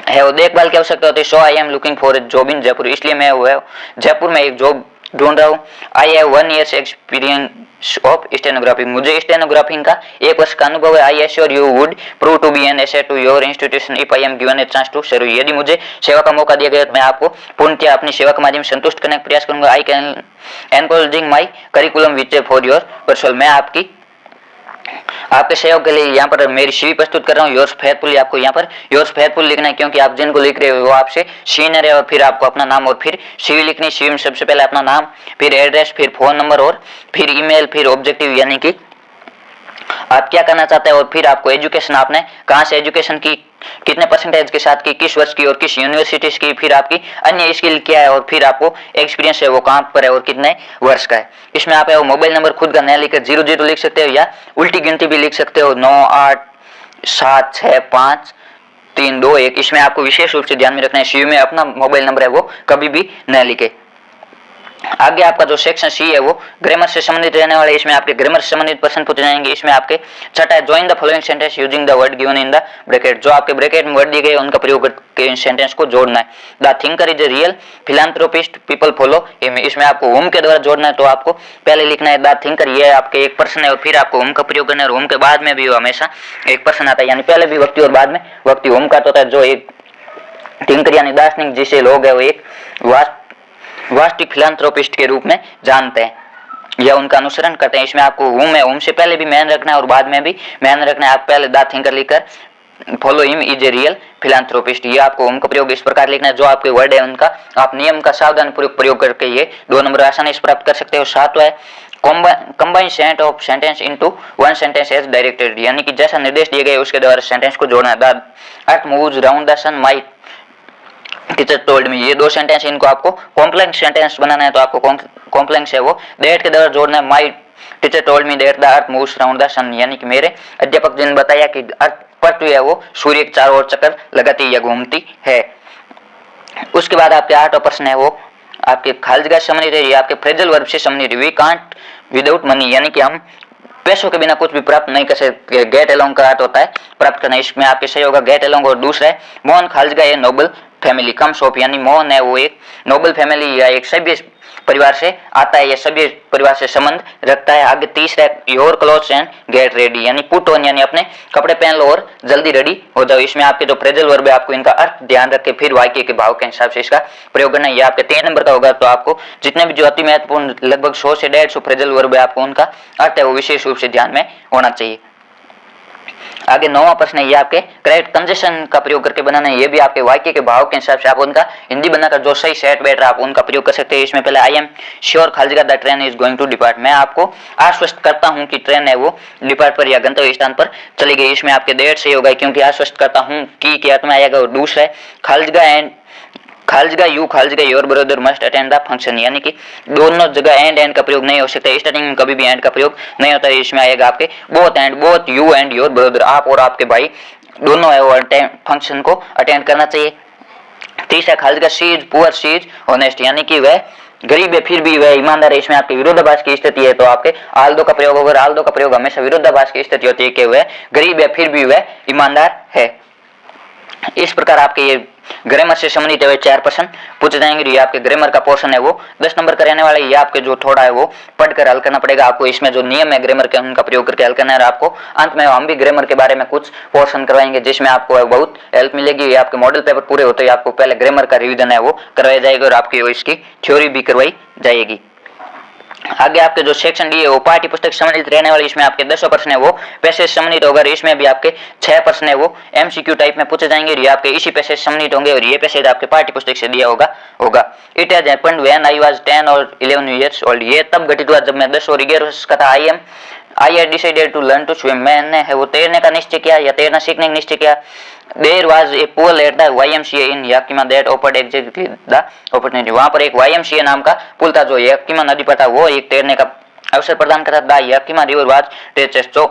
है वो देखभाल की आवश्यकता होती है। So I am looking for a job in Jaipur. इसलिए मैं वो जयपुर में एक जॉब ढूंढ रहा हूँ। I have 1 year experience of stenography. मुझे स्टेनोग्राफी का 1 वर्ष का अनुभव है। I assure you would prove to be an asset to your institution if I am given a chance to serve. यदि मुझे सेवा का मौका दिया गया तो मैं आपको पूर्णतः अपनी सेवा के माध्यम से संतुष्ट करने का प्रयास करूंगा। I can enclosing my curriculum which for your personal. मैं आपके सहयोग के लिए यहाँ पर मेरी सीवी प्रस्तुत कर रहा हूँ। योर्स फेथफुली, आपको यहाँ पर योर्स फेथफुल लिखना है क्योंकि आप जिनको लिख रहे हो वो आपसे सीनियर है। और फिर आपको अपना नाम और फिर सीवी लिखनी है। सीवी में सबसे पहले अपना नाम, फिर एड्रेस, फिर फोन नंबर और फिर ईमेल, फिर ऑब्जेक्टिव यानी कि आप क्या करना चाहते हैं, और फिर आपको एजुकेशन, आपने कहाँ से एजुकेशन की, कितने परसेंटेज के साथ की, किस वर्ष की और किस यूनिवर्सिटी की, फिर आपकी अन्य स्किल क्या है, और फिर आपको एक्सपीरियंस है वो कहाँ पर है और कितने वर्ष का है। इसमें आप वो मोबाइल नंबर खुद का नया लिखकर 00 लिख सकते हो या उल्टी गिनती भी लिख सकते हो 9 8 7 6 5 3 2 1। इसमें आपको विशेष रूप से ध्यान में रखना है सीवी में अपना मोबाइल नंबर है वो कभी भी न लिखे। आगे आपका जो सेक्शन सी है वो ग्रामर से संबंधित रहने वाला है। इसमें आपके ग्रामर से संबंधित प्रश्न पूछे जाएंगे। इसमें आपके छठा है join the following sentence using the word given in the bracket. जो आपके ब्रैकेट में वर्ड दिए गए उनका प्रयोग करके इन सेंटेंस को जोड़ना है। The thinker is a real philanthropist people follow him. इसमें आपको होम के द्वारा जोड़ना है, तो आपको पहले लिखना है द थिंकर, ये आपके एक पर्सन है और फिर आपको होम का प्रयोग करना है। और होम के बाद में भी हमेशा एक पर्सन आता है, यानी पहले भी व्यक्ति और बाद में व्यक्ति। होम का होता है जो एक थिंकर यानी दार्शनिक जिसे लोग है वो एक वास्तविक फिलैंथ्रोपिस्ट के रूप में जानते हैं या उनका अनुसरण करते हैं। इसमें आपको होम है, होम से पहले भी मैन रखना है और बाद में भी मैन रखना है। आप पहले द थिंकर लिखकर follow him is a real philanthropist, ये आपको होम का प्रयोग इस प्रकार लिखना है। जो आपके वर्ड है उनका आप नियम का सावधान प्रयोग करके ये 2 नंबर आसानी से प्राप्त कर सकते हो। 7वां है combine set of sentence into 1 sentence as directed, यानी कि जैसा निर्देश दिए गए उसके द्वारा सेंटेंस को जोड़ना है। The earth moves round the sun, my teacher told me, ये दो सेंटेंस, इनको आपको कॉम्प्लेक्स सेंटेंस बनाना है तो आपको कॉम्प्लेक्स है वो दैट के द्वारा जोड़ना है। My teacher told me that the earth moves around the sun, यानी कि मेरे अध्यापक जी ने बताया कि अर्थ पृथ्वी है वो सूर्य के चारों ओर चक्कर लगाती या घूमती है। उसके बाद आपके 8वां प्रश्न है वो आपके खालिज समरी, ये आपके फ्रेजल वर्ब से summary. We can't without money, यानी कि हम पैसों के बिना कुछ भी प्राप्त नहीं कर सकते। गेट अलोंग का अर्थ होता है प्राप्त करना, इसमें आपके सही होगा गेट अलोंग। और दूसरा है मोहन खालिज ये नोबल फैमिली कम्स ऑफ, यानी मोहन है वो एक नोबल फैमिली या एक सभ्य परिवार से आता है या सभ्य परिवार से संबंध रखता है। आगे तीसरा your clothes and get ready, यानी पुट ऑन, यानी अपने कपड़े पहन लो और जल्दी रेडी हो जाओ। इसमें आपके जो फ्रेजल वर्ब है आपको इनका अर्थ ध्यान रख के फिर वाक्य के भाव के हिसाब से इसका प्रयोग करना है। ये आपके 3 नंबर का होगा। तो आपको जितने भी जो अति महत्वपूर्ण लगभग 100 से 150 फ्रेजल वर्ब है आपको उनका अर्थ है वो विशेष रूप से ध्यान में होना चाहिए। आगे 9वां प्रश्न है ये आपके करेक्ट कंजक्शन का प्रयोग करके बनाना है। ये भी आपके वाक्य के भाव के हिसाब से आप उनका हिंदी बनाकर जो सही सेट बैठ रहा है आप उनका प्रयोग कर सकते हैं। इसमें पहले आई एम श्योर खालिज the train is going to depart, मैं आपको आश्वस्त करता हूं कि ट्रेन है वो डिपार्ट पर या गंतव्य स्थान पर चली गई। इसमें आपके डेट सही होगा क्योंकि आश्वस्त करता हूं की अर्थ में आएगा। और दूसरा है खालिज your brother must attend the function, यानी कि दोनों जगह एंड का प्रयोग नहीं हो सकता, स्टार्टिंग में कभी भी एंड का प्रयोग नहीं होता है। इसमें आएगा आपके both you and your brother, आप और आपके भाई दोनों है वो फंक्शन को अटेंड करना चाहिए। तीसरा खालिज she is poor she is honest, यानी कि वह गरीब है फिर भी वह ईमानदार है। इसमें आपके विरोधाभास की स्थिति है तो आपके आल्दो का प्रयोग होगा। आल्दो का प्रयोग हमेशा विरोधाभास की स्थिति होती है कि वह गरीब है फिर भी वह ईमानदार है। इस प्रकार आपके ये ग्रामर से संबंधित है 4 प्रश्न पूछे जाएंगे। ये आपके ग्रामर का पोर्शन है वो 10 नंबर का रहने वाला है। ये आपके जो थोड़ा है वो पढ़कर हल करना पड़ेगा आपको। इसमें जो नियम है ग्रामर के उनका प्रयोग करके हल करना है। और आपको अंत में हम भी ग्रामर के बारे में कुछ पोर्शन करवाएंगे जिसमें आपको बहुत हेल्प मिलेगी। ये आपके मॉडल पेपर पूरे होते ही आपको पहले ग्रामर का रिवीजन है वो करवाया जाएगा और आपकी इसकी थ्योरी भी करवाई जाएगी। आगे आपके जो सेक्शन डी है वो पाठ्य पुस्तक सम्मिलित रहने वाली, इसमें आपके 10 प्रश्न है वो पैसेज सम्मिलित होगा। इसमें भी आपके 6 प्रश्न है वो एमसीक्यू टाइप में पूछे जाएंगे। ये आपके इसी पैसेज सम्मिलित होंगे और ये पैसेज आपके पाठ्य पुस्तक से दिया होगा। It has happened when I was 10 और 11 इयर्स ओल्ड, ये तब घटित हुआ जब मैं 10 और 11 वर्ष का था। I had decided to learn to swim, मैंने है वो तैरने का निश्चय किया या तैरना सीखने का निश्चय किया। There was a pool at the YMCA in Yakima that offered exactly the opportunity, वहाँ पर एक YMCA नाम का पुल था जो याकिमा नदी पर था, वो एक तैरने का अवसर प्रदान करता था। याकिमा रिवर वाज टेचस, जो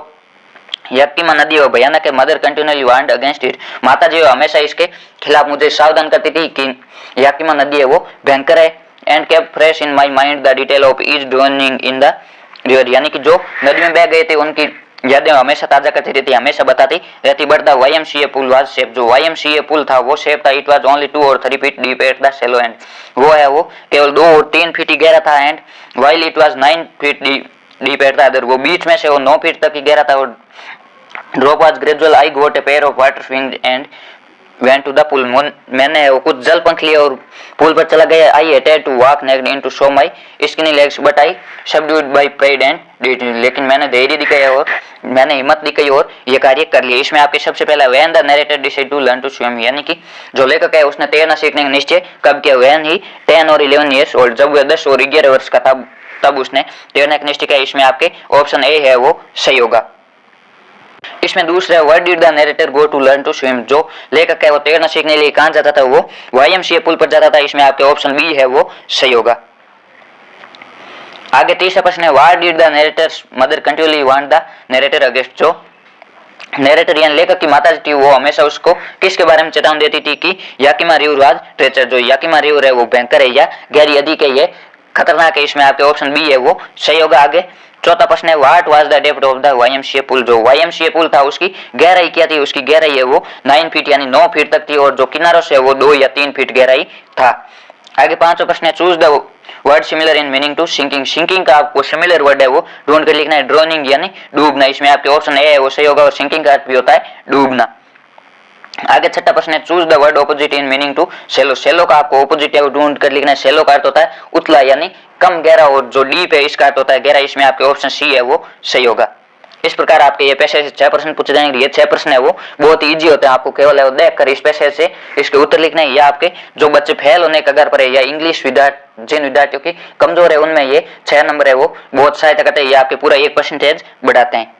याकिमा नदी वो भयानक है। Mother continually warned against it, माता जी हमेशा इसके खिलाफ मुझे सावधान करती थी कि याकिमा नदी है वो भयंकर है। And kept fresh in my mind the detail of is droning in the river, यानी कि जो नदी में बह गए थे उनकी यादें हमेशा ताजा करती रहती, हमेशा बताती रहती। But the YMCA pool was safe, जो YMCA पुल था वो शेप था। इट वाज ओनली 2 और 3 feet deep at the shallow and, वो है वो केवल 2 और 3 फीट ही गहरा था। And while it was 9 feet deep at the other, वो बीच में से वो 9 फीट तक ही गहरा था। और drop was gradual, I got a pair of water swings and went to the pool, मैंने वो कुछ जल पंख लिए और पुल पर चला गया। I hated to walk naked in to show my skinny legs but I subdued by pride and did, लेकिन मैंने धैर्य दिखाया और मैंने हिम्मत दिखाई और ये कार्य कर लिया। इसमें आपके सबसे पहला when the narrator decide to learn to swim, यानी कि जो लेखक है उसने तैरना सीखने का निश्चय कब किया? व्हेन ही 10 और 11 ईयर्स ओल्ड, जब वह 10 और 11 वर्ष का था तब उसने तैरने का निश्चय किया। इसमें आपके ऑप्शन ए है वो सही होगा। इसमें दूसरा है what did the narrator go to learn to swim, जो लेखक है वो तैरना सीखने के लिए कहां जाता था? वो YMCA पुल पर जाता था। इसमें आपके ऑप्शन बी है वो सही होगा। आगे तीसरा प्रश्न है what did the narrator's mother continually want the narrator against, जो नरेटर यानी लेखक की माता थी वो हमेशा उसको किसके बारे में चेतावनी देती थी कि याकिमा रिवर वाज ट्रेचर, जो याकिमा रिवर है वो भयंकर है या गहरी अधिक है, ये खतरनाक है। इसमें आपके ऑप्शन बी है वो सही होगा। आगे चौथा प्रश्न है what was the depth of the YMCA पुल, जो YMCA पुल था उसकी गहराई क्या थी? उसकी गहराई है वो 9 फीट यानी 9 फीट तक थी और जो किनारों से वो 2 या 3 फीट गहराई था। आगे पांचवा प्रश्न है choose the word similar in meaning to sinking, sinking का आपको सिमिलर वर्ड है वो ढूंढ कर लिखना है। ड्रोनिंग यानी डूबना, इसमें आपके ऑप्शन ए है वो सही होगा और सिंकिंग का अर्थ भी होता है डूबना। आगे छठा प्रश्न है choose the word opposite in meaning to shallow, shallow का आपको ऑपोजिट है ढूंढ कर लिखना है। सेलो का अर्थ होता है उतला यानी कम गहरा और जो डीप है इसका अर्थ होता है गहरा। इसमें आपके ऑप्शन सी है वो सही होगा। इस प्रकार आपके ये पैसेज से 6 प्रश्न पूछे जाएंगे। ये 6 प्रश्न है वो बहुत इजी होते हैं, आपको केवल है वो देखकर इस पैसेज से इसके उत्तर लिखना है। या आपके जो बच्चे फेल होने कगार पर है या इंग्लिश जिन विद्यार्थियों की कमजोर है उनमें ये 6 नंबर है वो बहुत सहायता करते हैं। ये आपके पूरा 1% बढ़ाते हैं।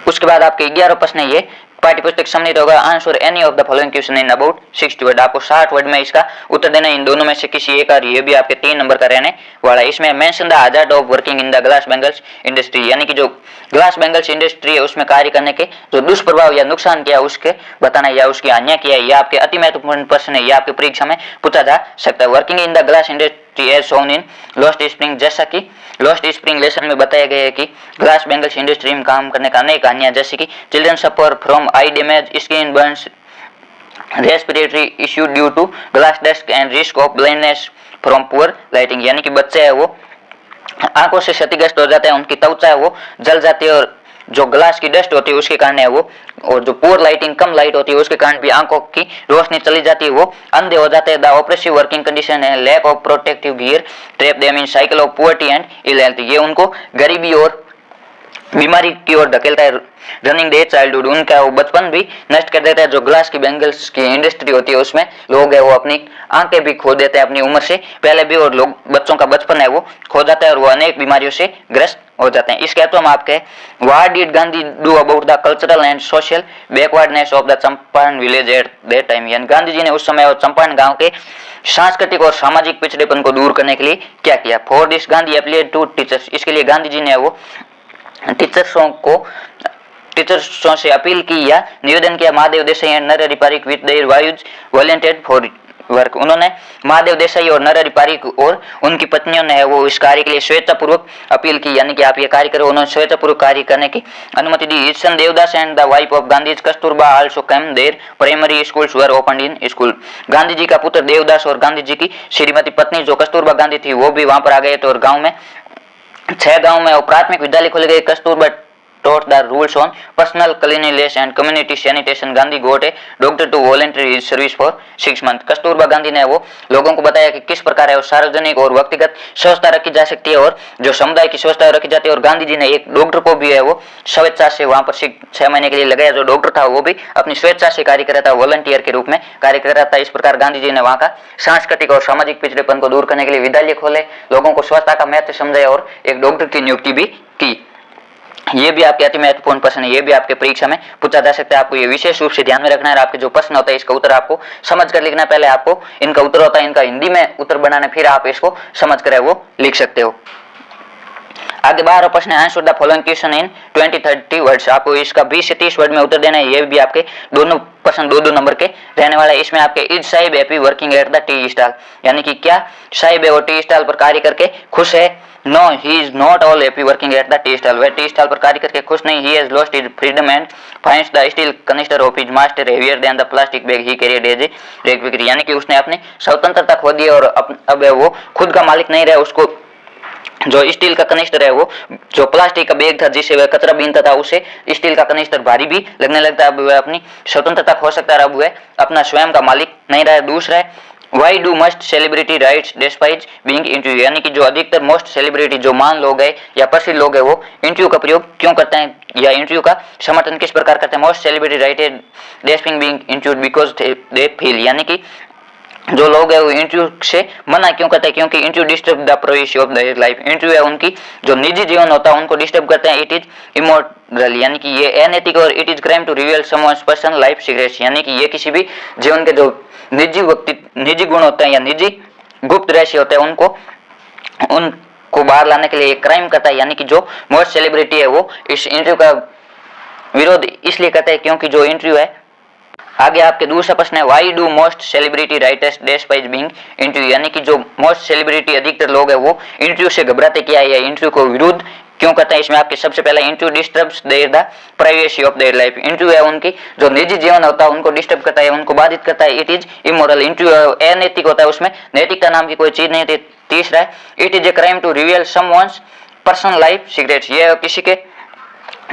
उसके बाद आपके 11 प्रश्न है ये पाठ्य पुस्तक सम्मिलित होगा। Answer any of the following question in about 60 word. आपको 60 वर्ड में इसका उत्तर देना, इन दोनों में से किसी एक, और ये भी आपके 3 नंबर का रहने वाला है। इसमें mention the hazard of working in the glass bangles industry, यानी कि जो ग्लास बैंगल्स इंडस्ट्री है उसमें कार्य करने के जो दुष्प्रभाव या नुकसान क्या है उसके बताना, या उसकी हानियां क्या है, यह आपके अति महत्वपूर्ण प्रश्न है, यह आपकी परीक्षा में पूछा जा सकता है। Working in the glass industry as shown in lost spring, जैसा कि लॉस्ट स्प्रिंग लेसन में बताया गया है कि ग्लास बैंगल्स इंडस्ट्री में काम करने का अनेक हानियां, जैसे कि children suffer from eye damage, skin burns, respiratory issue due to glass dust and risk of blindness from poor lighting, यानी कि बच्चे है वो आंखों से क्षतिग्रस्त हो जाते हैं, उनकी त्वचा है वो जल जाती है, और जो ग्लास की डस्ट होती है उसके कारण है वो, और जो पुअर लाइटिंग कम लाइट होती है उसके कारण भी आंखों की रोशनी चली जाती है, वो अंधे हो जाते हैं। द ऑपरेसिव वर्किंग कंडीशन है lack of protective gear trap them in cycle of poverty and ill health, ये उनको गरीबी और बीमारी की ओर धकेलता है। रनिंग डे चाइल्डहुड, उनका वो बचपन भी नष्ट कर देता है। जो ग्लास की बैंगल्स की इंडस्ट्री होती है उसमें लोग है वो अपनी आंखें भी खो देते हैं अपनी उम्र से पहले भी, और लोग बच्चों का बचपन है वो खो जाता है और वो अनेक बीमारियों से ग्रस्त हो जाते हैं। इसके तो हम आपके what did Gandhi do about the cultural and social backwardness of the Champaran village at that time, यानी गांधी जी ने उस समय चंपारण गांव के सांस्कृतिक और सामाजिक पिछड़ेपन को दूर करने के लिए क्या किया। For this Gandhi appealed to teachers, इसके लिए गांधी जी ने वो टीचर्सों से अपील की या निवेदन किया। Mahadev Desai and Narhari Parikh with their wives volunteered for work, उन्होंने महादेव देसाई और नरहरि पारिक और उनकी पत्नियों ने वो इस कार्य के लिए स्वेच्छापूर्वक अपील की, यानी कि आप ये कार्य करो, उन्होंने स्वेच्छापूर्वक कार्य करने की अनुमति दी। His son Devdas and the wife of Gandhi Kasturba also came there primary schools were opened in school, Gandhi ji का पुत्र देवदास और गांधी जी की श्रीमती पत्नी जो कस्तूरबा गांधी थी वो भी वहां पर आ गए थे, और गांव में 6 गांव में प्राथमिक विद्यालय खोले गए। Kasturba taught the rules on personal cleanliness and community sanitation. Gandhi got a doctor to volunteer his service for 6 months. Kasturba Gandhi ने वो लोगों को बताया कि किस प्रकार है वो सार्वजनिक और व्यक्तिगत स्वच्छता रखी जा सकती है और जो समुदाय की स्वच्छता रखी जाती है, और गांधी जी ने एक डॉक्टर को भी है वो स्वेच्छा से वहां पर 6 महीने के लिए लगाया। जो डॉक्टर था वो भी अपनी स्वेच्छा से कार्य कर रहा था, वॉलंटियर के रूप में कार्य कर रहा था। इस प्रकार गांधी जी ने वहां का सांस्कृतिक और सामाजिक पिछड़ेपन को दूर करने के लिए विद्यालय खोले, लोगों को स्वच्छता का महत्व समझाया और एक डॉक्टर की नियुक्ति भी की। ये भी आपके अति महत्वपूर्ण प्रश्न है, ये भी आपके परीक्षा में पूछा जा सकता है। आपको ये विशेष रूप से ध्यान में रखना है। आपके जो प्रश्न होता है इसका उत्तर आपको समझ कर लिखना है। पहले आपको इनका उत्तर होता है, इनका हिंदी में उत्तर बनाना, फिर आप इसको समझ कर वो लिख सकते हो। आगे 12वां प्रश्न है answer the following question in 20-30 words. आपको इसका 20 से 30 वर्ड में उत्तर देना है। ये भी आपके दोनों प्रश्न 2-2 नंबर के रहने वाला है। इसमें आपके is Sahib happy working at the tea stall, यानी कि क्या साहिब है वो टी स्टॉल पर कार्य करके खुश है। No he is not all happy working at the tea stall, वह टी स्टॉल पर कार्य करके खुश नहीं। He has lost his freedom and finds the steel canister of his master heavier than the plastic bag he carried as a ragpicker, यानी कि उसने अपनी स्वतंत्रता खो दी और अब वो खुद का मालिक नहीं रहा। उसको जो स्टील का कनिस्टर है वो जो प्लास्टिक का बैग था जिसे वह कचरा बीनता था, उसे स्टील का कनिस्टर भारी भी लगने लगता है। अब वह अपनी स्वतंत्रता खो सकता है, अब वह अपना स्वयं का मालिक नहीं रहा है। दूसरा है why do must celebrity rights despise being interview, यानी कि जो अधिकतर मोस्ट सेलिब्रिटी जो मान लोग है या प्रसिद्ध लोग है वो इंटरव्यू का प्रयोग क्यों करते हैं या इंटरव्यू का समर्थन किस प्रकार करते हैं। Most celebrity right despise being interviewed because they feel, यानी कि जो लोग है वो इंटरव्यू से मना क्यों करते हैं, क्योंकि interview disturb the privacy of their life, interview है उनकी जो निजी जीवन होता है उनको डिस्टर्ब करते हैं। इट इज इमोरल, यानी कि ये अनैतिक, और it is crime to reveal someone's personal life secrets, यानी कि ये किसी भी जीवन के जो निजी गुण होते हैं या निजी गुप्त रहस्य होते हैं उनको बाहर लाने के लिए एक क्राइम करता है। यानी कि जो मोस्ट सेलिब्रिटी है वो इस इंटरव्यू का विरोध इसलिए करते हैं क्योंकि जो इंटरव्यू है। आगे आपके दूसरा प्रश्न है why do most celebrity writers despise being interview, यानी कि जो मोस्ट सेलिब्रिटी अधिकतर लोग है वो इंटरव्यू से घबराते क्या है या इंटरव्यू को विरोध क्यों करते हैं। इसमें आपके सबसे पहला interview disturbs their the privacy of their life, interview है उनकी जो निजी जीवन होता है उनको डिस्टर्ब करता है, उनको बाधित करता है। इट इज इमोरल, इंटरव्यू अनैतिक होता है, उसमें नैतिकता नाम की कोई चीज नहीं होती। तीसरा है it is a crime to reveal someone's personal life secrets, ये किसी के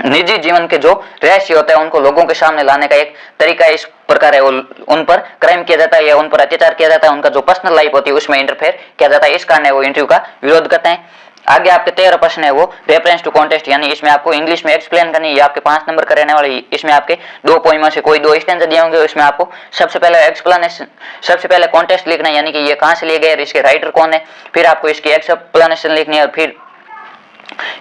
निजी जीवन के जो रहस्य होता है उनको लोगों के सामने लाने का एक तरीका इस प्रकार है, उन पर क्राइम किया जाता है या उन पर अत्याचार किया जाता है, उनका जो पर्सनल लाइफ होती है उसमें इंटरफेयर किया जाता है, इस कारण वो इंटरव्यू का विरोध करते हैं। आगे आपके 13 प्रश्न है वो रेफरेंस टू कॉन्टेस्ट, यानी इसमें आपको इंग्लिश में एक्सप्लेन करनी है। आपके 5 नंबर का रहने वाले, इसमें आपके 2 पोइम से कोई 2 स्टेंजा दिए होंगे, इसमें आपको सबसे पहले कॉन्टेस्ट लिखना है, यानी कि ये कहाँ से लिए गए, इसके राइटर कौन है, फिर आपको इसकी एक्सप्लेनेशन लिखनी है और फिर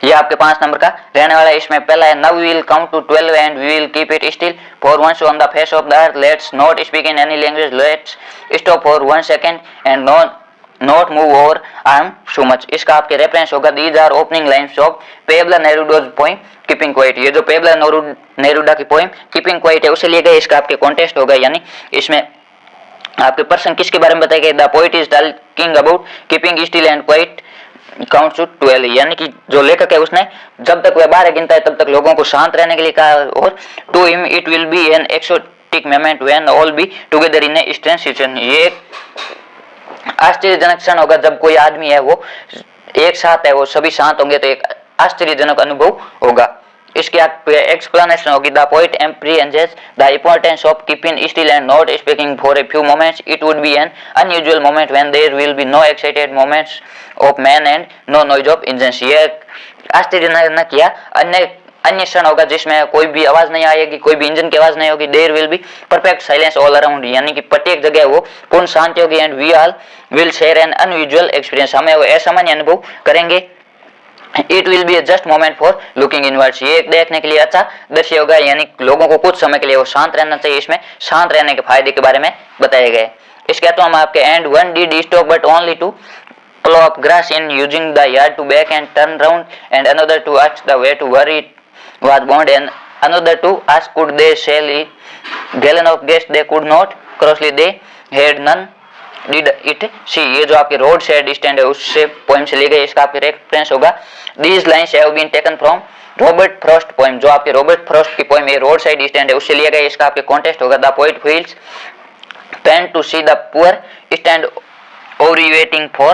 ये आपके 5 नंबर का रहने वाला है। इसमें पहला है now we will count to 12 and we will keep it still for once on the face of the earth, let's not speak in any language, let's stop for 1 second and not move our arm so much. इसका आपके reference होगा these are opening lines of Pablo Neruda's poem keeping quiet. ये जो Pablo Neruda की poem keeping quiet है उसे लिए गए। इसका आपके कॉन्टेस्ट होगा, यानी इसमें आपके पर्सन किसके बारे में बताया गया, the poet is talking about keeping still and quiet count to 12, यानी कि जो लेखक है उसने जब तक वह 12 गिनता है तब तक लोगों को शांत रहने के लिए कहा, और to him it will be an exotic moment when all be together in a strange situation. ये आश्चर्यजनक क्षण होगा जब कोई आदमी है वो एक साथ है, वो सभी शांत होंगे तो एक आश्चर्यजनक अनुभव होगा। इसकी एक्सप्लेनेशन होगी the poet apprehends the importance of keeping still and not speaking for a few moments, it would be an unusual moment when there will be no excited moments of man and no noise of engines. ये आश्चर्यजनक किया अन्य क्षण होगा जिसमें कोई भी आवाज नहीं आएगी, कोई भी इंजन की आवाज नहीं होगी, there will be perfect silence all around, यानी कि प्रत्येक जगह वो पूर्ण शांति होगी, and we all will share an unusual experience, हमें वो असामान्य अनुभव करेंगे। It will be just moment for looking inwards, ये देखने के लिए अच्छा दृश्य होगा, यानी लोगों को कुछ समय के लिए वो शांत रहना चाहिए। इसमें शांत रहने के फायदे के बारे में बताए गए। इसके तो हम आपके and one did stop but only to plow up grass in using the yard to back and turn round, and another to ask the way to where it was bound, and another to ask could they sell it gallon of gas they could not crossly they had none did it see। ये जो आपके road side stand है उससे poem से ली गई। इसका आपके reference होगा these lines have been taken from Robert Frost poem, जो आपके रॉबर्ट फ्रॉस्ट की पोएम ये रोड साइड स्टैंड है उससे लिया गया। इसका आपके कॉन्टेस्ट होगा the poet feels pain to see the poor stand or waiting for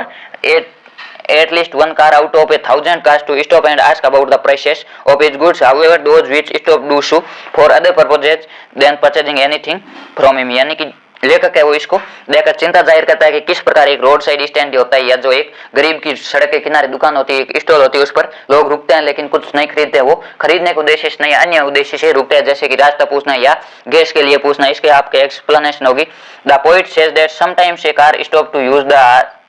at least one car out of 1,000 cars to stop and ask about the prices of his goods, however those which stop do so for other purposes than purchasing anything from him। यानी कि लेखक है वो इसको देखकर चिंता जाहिर करता है कि किस प्रकार एक रोड साइड स्टैंड होता है, या जो एक गरीब की सड़क के किनारे दुकान होती है, एक स्टॉल होती है, उस पर लोग रुकते हैं लेकिन कुछ नहीं खरीदते, वो खरीदने के उद्देश्य से नहीं अन्य उद्देश्य से रुकते हैं, जैसे कि रास्ता पूछना या गैस के लिए पूछना। इसके आपके एक्सप्लेनेशन होगी the poet says that sometimes a car stop to use the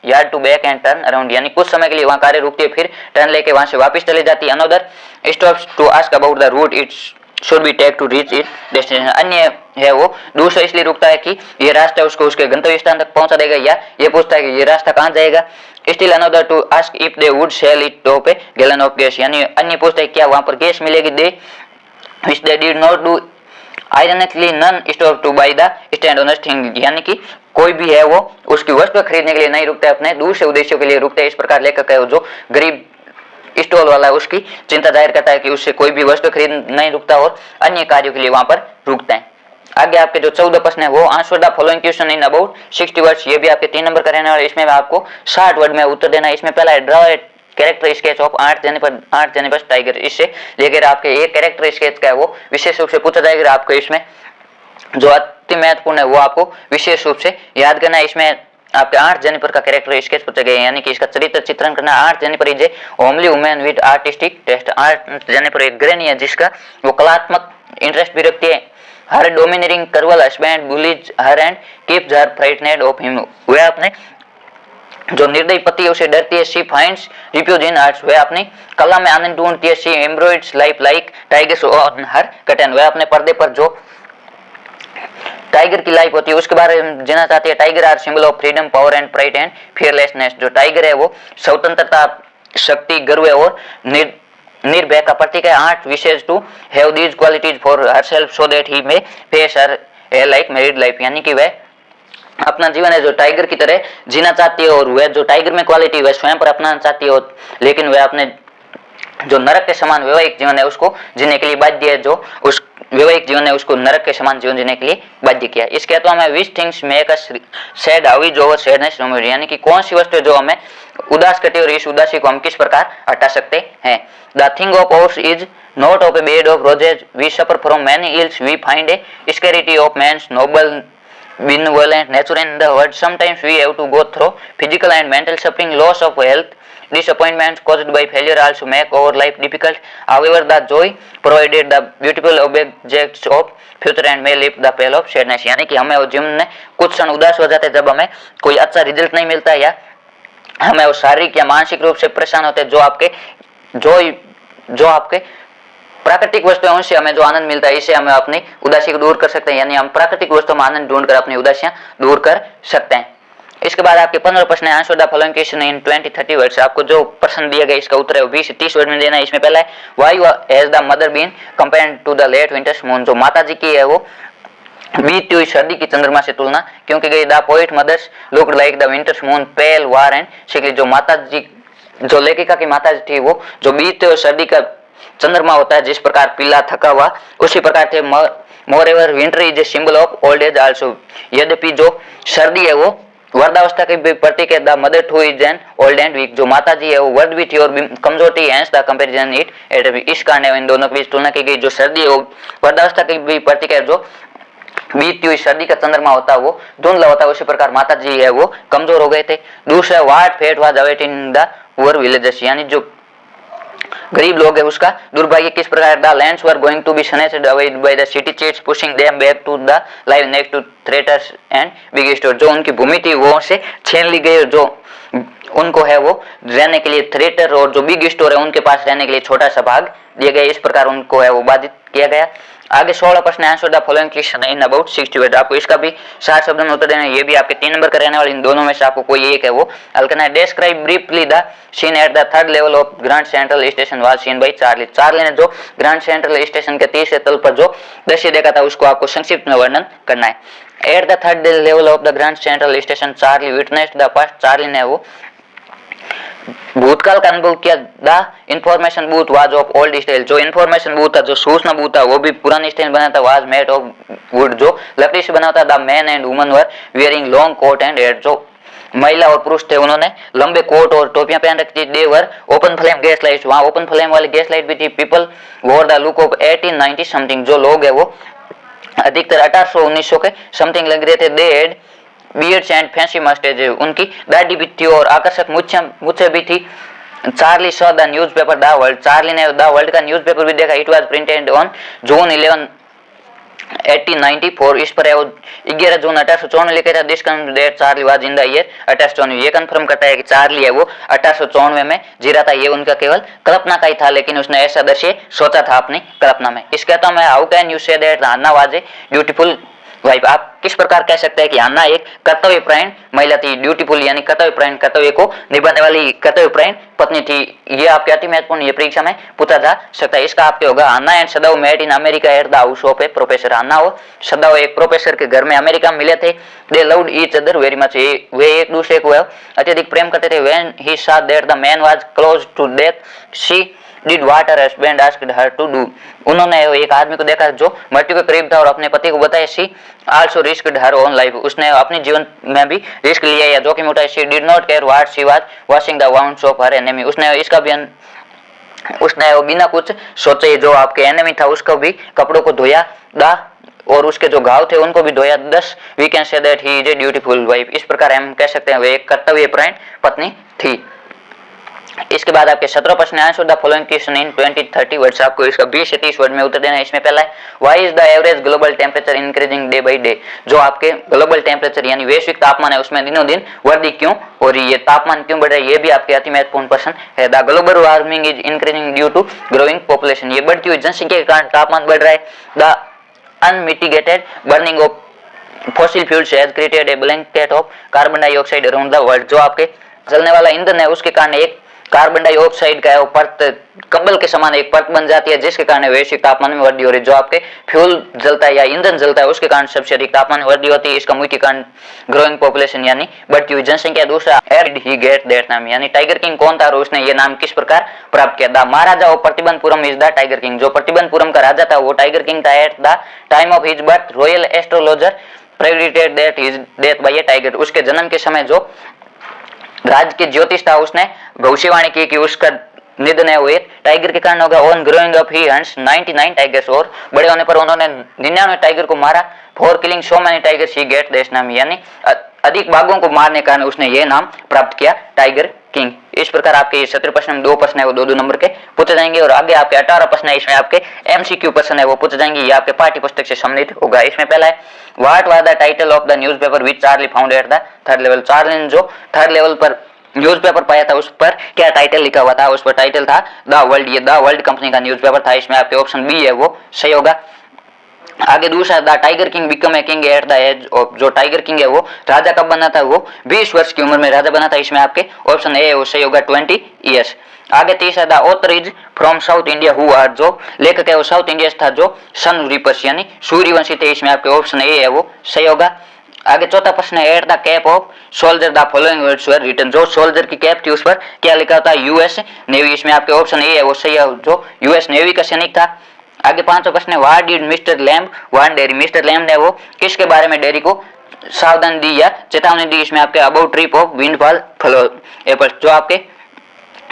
yard to back and turn around, यानी कुछ समय के लिए वहां कारें रुकती है फिर टर्न लेके वहां से वापस चली जाती है। Another stops to ask about the route it's should be take to reach its destination, अन्य है वो दूसरा इसलिए रुकता है कि ये रास्ता उसको उसके गंतव्य स्थान तक पहुंचा देगा, या ये पूछता है कि ये रास्ता कहां जाएगा। Still another to ask if they would sell it top a gallon of gas, यानी अन्य पूछता है क्या वहां पर गैस मिलेगी। They which they did not do ironically none stop to buy the stand on thing, यानी कि कोई भी है वो उसकी वस्तु खरीदने के लिए नहीं रुकता है, अपने दूसरे उद्देश्यों के लिए रुकते हैं। इस प्रकार लेखक है जो गरीब स्टॉल वाला है उसकी चिंता जाहिर करता है कि उससे कोई भी वस्तु खरीद नहीं रुकता और अन्य कार्यों के लिए वहां पर रुकते हैं। आगे आपके जो 14 प्रश्न है वो answer the following question in about 60 words, ये भी आपके 3 नंबर का रहने वाला है। इसमें आपको 60 वर्ड में उत्तर देना है। इसमें पहला है draw a character sketch of 8 Jennifer tiger, इससे लेकर आपके एक कैरेक्टर स्केच का है वो विशेष रूप से पूछा जाएगा। आपको इसमें जो अति महत्वपूर्ण है वो आपको विशेष रूप से याद करना है। इसमें आपके 8 जेनिफर का कैरेक्टर स्केच पूछा गया, यानी कि इसका चरित्र चित्रण करना। 8 Jennifer is a homely woman with artistic taste, 8 Jennifer एक गृहिणी है जिसका वो कलात्मक इंटरेस्ट भी रखती है। Her dominating cruel husband bullies her and keeps her frightened of him, वह अपने जो निर्दयी पति है उसे डरती है। She finds refuge in arts, वह अपनी कला में आनंद ढूंढती है। She embroiders life like tigers on her curtain, वह अपने पर्दे पर जो टाइगर की लाइफ होती है उसके बारे में जानना चाहती है। Tiger are symbol of freedom power and pride and fearlessness, जो टाइगर है वो स्वतंत्रता शक्ति गर्व और निर्भय का प्रतीक है। 8 wishes to have these qualities for herself so that he may face her a like married life, यानी कि वह अपना जीवन है जो टाइगर की तरह जीना चाहती है, और वह जो टाइगर में क्वालिटी वह स्वयं पर अपनाना चाहती है, लेकिन वह अपने जो नरक के समान वैवाहिक जीवन है उसको जीने के लिए बाध्य है, जो उस वैवाहिक जीवन है उसको नरक के समान जीवन जीने के लिए बाध्य किया। इसके तो हमें which things make us sad how is over sadness removed, यानी कि कौन सी वस्तु जो हमें उदास करती है और इस उदासी को हम किस प्रकार हटा सकते हैं। The thing of ours is not of a bed of roses, we suffer from many ills, we find a scarcity of man's noble benevolent nature in the world. Sometimes we have to go through physical and mental suffering, loss of health, disappointments caused by failure also make our life difficult. However, the joy provided the beautiful objects of future and may lift the veil of sadness, यानी कि हमें वो जीवन में कुछ क्षण उदास हो जाते हैं जब हमें कोई अच्छा रिजल्ट नहीं मिलता या हमें वो शारीरिक या मानसिक रूप से परेशान होते हैं, जो आपके जो आपके प्राकृतिक वस्तुएं उनसे हमें जो आनंद मिलता है, इससे हमें अपनी उदासी को दूर कर सकते हैं, यानी हम प्राकृतिक वस्तुओं में आनंद ढूंढकर अपनी उदासियां दूर कर सकते हैं। इसके बाद आपके 15 प्रश्न है, answer the following question in 20-30 words. आपको जो प्रश्न दिया गया इसका उत्तर है 20 से 30 वर्ड में देना है। इसमें पहला है why has the mother been compared to the late winter's moon. जो माता जी की है वो बीतती हुई सर्दी की चंद्रमा से तुलना क्योंकि गई। The poet mother's looked like the winter's moon pale wan and sickly. जो माता जी, जो लेखिका की माता जी थी वो जो बीतते हुए सर्दी का चंद्रमा होता है जिस प्रकार पीला थका हुआ, उसी प्रकार थे। Moreover winter is a symbol of old age also. यद्यपि जो सर्दी है वो वृद्धावस्था की भी प्रतीक है। The mother too is an old and weak. जो माता जी है वो वृद्ध भी थी और कमजोर थी। हेंस द कंपैरिजन इट इस कारण इन दोनों के बीच तुलना की गई। जो सर्दी है वो वृद्धावस्था की भी प्रतीक है, जो बीतती हुई सर्दी का चंद्रमा होता है वो धुंधला होता है, उसी प्रकार माता जी है वो कमजोर हो गए थे। दूसरा what fate was awaiting the poor villagers, यानी जो गरीब लोग है उसका दुर्भाग्य किस प्रकार। The lands were going to be snatched away by the city cheats pushing them back to the live next to theatres and big store. जो उनकी भूमि थी वो से छीन ली गई, जो उनको है वो रहने के लिए थ्रेटर और जो बिग स्टोर है उनके पास रहने के लिए छोटा सा भाग दिया गया। इस प्रकार उनको है वो बाधित किया गया। आगे 16 प्रश्न answer the following question in about 60 word. आपको इसका भी 60 शब्दों में उत्तर देना है। ये भी आपके 3 नंबर का रहने वाले। इन दोनों में से आपको कोई एक है वो हल करना है। Describe briefly the scene at the third level of Grand Central Station was seen by Charlie. Charlie ने जो ग्रैंड सेंट्रल स्टेशन के तीसरे तल पर जो दृश्य देखा था उसको आपको संक्षिप्त में वर्णन करना है। At the third level of the grand Central station Charlie witnessed the past. Charlie ने वो भूतकाल का अनुभव किया। The information booth was of old style. जो इंफॉर्मेशन बूथ था, जो सूचना बूथ था, वो भी पुरानी स्टाइल बना था। वाज मेड ऑफ वुड, जो लकड़ी से बना था। The man and woman were wearing long coat and head. जो महिला और पुरुष थे उन्होंने लंबे कोट और टोपियां पहन रखी थी। They were open flame gas light, वहां ओपन फ्लेम वाली गैस लाइट भी थी। पीपल वोर द लुक ऑफ 1890 समथिंग। जो लोग है वो अधिकतर 1800-1900 के समथिंग लग रहे थे। They had beards and fancy moustaches, उनकी दाढ़ी भी थी और आकर्षक मूछें भी थी। Charlie saw the newspaper the World. Charlie ने द वर्ल्ड का न्यूज़पेपर भी देखा। It was printed on June 11 1894। इस पर 11 जून 1854 लिखा था। This confirm that Charlie was in the year 1894। ये कंफर्म करता है कि चार्ली है वो 1894 में जी रहा था। ये उनका केवल कल्पना का ही था, लेकिन उसने ऐसा दृश्य सोचा था अपनी कल्पना में। इस कहता मैं how can you say that Anna was a beautiful wife. आप किस प्रकार कह सकते हैं कि अन्ना एक कर्तव्यपरायण महिला थी। ब्यूटीफुल यानी कर्तव्यपरायण, कर्तव्य को निभाने वाली कर्तव्यपरायण पत्नी थी। ये आपके अति महत्वपूर्ण ये परीक्षा में पूछा जा सकता है। इसका आपके होगा Anna and Sadao met in America at the house of a professor. Anna और सदाव एक प्रोफेसर के घर में अमेरिका में मिले थे। They loved each other very much. वे एक दूसरे को अत्यधिक प्रेम करते थे। When he saw that the man was close to death she did what her husband asked her to do. उन्होंने एक आदमी को देखा जो मृत्यु के करीब था और अपने पति को बताया। She also risked her own life. उसने अपने जीवन में भी रिस्क लिया या जोखिम उठाया। She did not care what she was washing the wounds of her enemy. उसने बिना कुछ सोचे जो आपके एनिमी था उसको भी कपड़ों को धोया और उसके जो घाव थे उनको भी धोया। Thus we can say that he is a beautiful wife. इस प्रकार हम कह सकते हैं वे एक कर्तव्यपरायण पत्नी थी। इसके बाद आपके 17 प्रश्न answer the following question in 20-30 words. आपको इसका 20 से 30 वर्ड में उत्तर देना है। इसमें पहला है why is the average global temperature increasing day by day. जो आपके ग्लोबल टेम्परेचर यानी वैश्विक तापमान है उसमें दिनों दिन वृद्धि क्यों हो रही है, तापमान क्यों बढ़ रहा है, ये भी आपके अति महत्वपूर्ण प्रश्न है। The global warming is increasing due to growing population. ये बढ़ती हुई जनसंख्या के कारण तापमान बढ़ रहा है। The unmitigated burning of fossil fuels has created a blanket of carbon dioxide around the world. जो आपके जलने वाला ईंधन है उसके कारण एक कार्बन डाइऑक्साइड का परत कंबल के समान एक परत बन जाती है, जिसके कारण वैश्विक तापमान में वृद्धि हो रही है। जो आपके फ्यूल जलता है या ईंधन जलता है उसके कारण सबसे अधिक तापमान में वृद्धि होती है। इसका मुख्य कारण ग्रोइंग पॉपुलेशन यानी बढ़ती हुई जनसंख्या। दूसरा ही गेट दैट नाम यानी टाइगर किंग कौन था और उसने ये नाम किस प्रकार प्राप्त किया। The Maharaja of Pratibandapuram is the tiger king. जो प्रतिबंधपुरम का राजा था वो टाइगर किंग था। At the time of his birth royal astrologer predicted that his death by A tiger. उसके जन्म के समय जो राज के ज्योतिष था उसने भविष्यवाणी की कि उसका निधन है वो एक टाइगर के कारण होगा। On growing up he hunts 99 tigers. और बड़े होने पर उन्होंने 99 टाइगर को मारा। For killing so many tigers he get this नाम यानी अधिक बाघों को मारने के कारण उसने ये नाम प्राप्त किया टाइगर किंग। इस प्रकार आपके ये 17 प्रश्न में 2 प्रश्न है वो 2-2 नंबर के पूछे जाएंगे और आगे आपके 18 प्रश्न है इसमें आपके एमसीक्यू प्रश्न है वो पूछे जाएंगे। ये आपके पाठ्य पुस्तक से संबंधित होगा। इसमें पहला है what was the title of the newspaper which Charlie found at the third level. Charlie ने जो थर्ड लेवल पर न्यूज़पेपर पाया था, उस पर क्या टाइटल लिखा हुआ था? उस पर टाइटल था द वर्ल्ड। ये द वर्ल्ड कंपनी का न्यूज़पेपर था। इसमें आपके ऑप्शन बी है वो सही होगा। आगे दूसरा, the tiger king become a king at the age of. जो टाइगर किंग है वो राजा कब बना था? वो 20 वर्ष की उम्र में राजा बना था। इसमें आपके ऑप्शन ए है वो सही होगा 20 ईयर्स। आगे तीसरा, the author is from South India who are. जो लेखक है वो साउथ इंडिया था, जो सन रिपर्स यानी सूर्यवंशी थे। इसमें आपके ऑप्शन ए है वो सही होगा। आगे चौथा प्रश्न है, at the cap of soldier the following words were written. जो सोल्जर की कैप थी उस पर क्या लिखा होता है? US navy. इसमें आपके ऑप्शन ए है वो सही है, जो यूएस नेवी का सैनिक था। आगे पांचवा प्रश्न है, what did mister Lamb warn Derry. Mister Lamb ने वो किसके बारे में डेयरी को सावधान दी या चेतावनी दी? इसमें आपके about trip of windfall flow Apple. जो आपके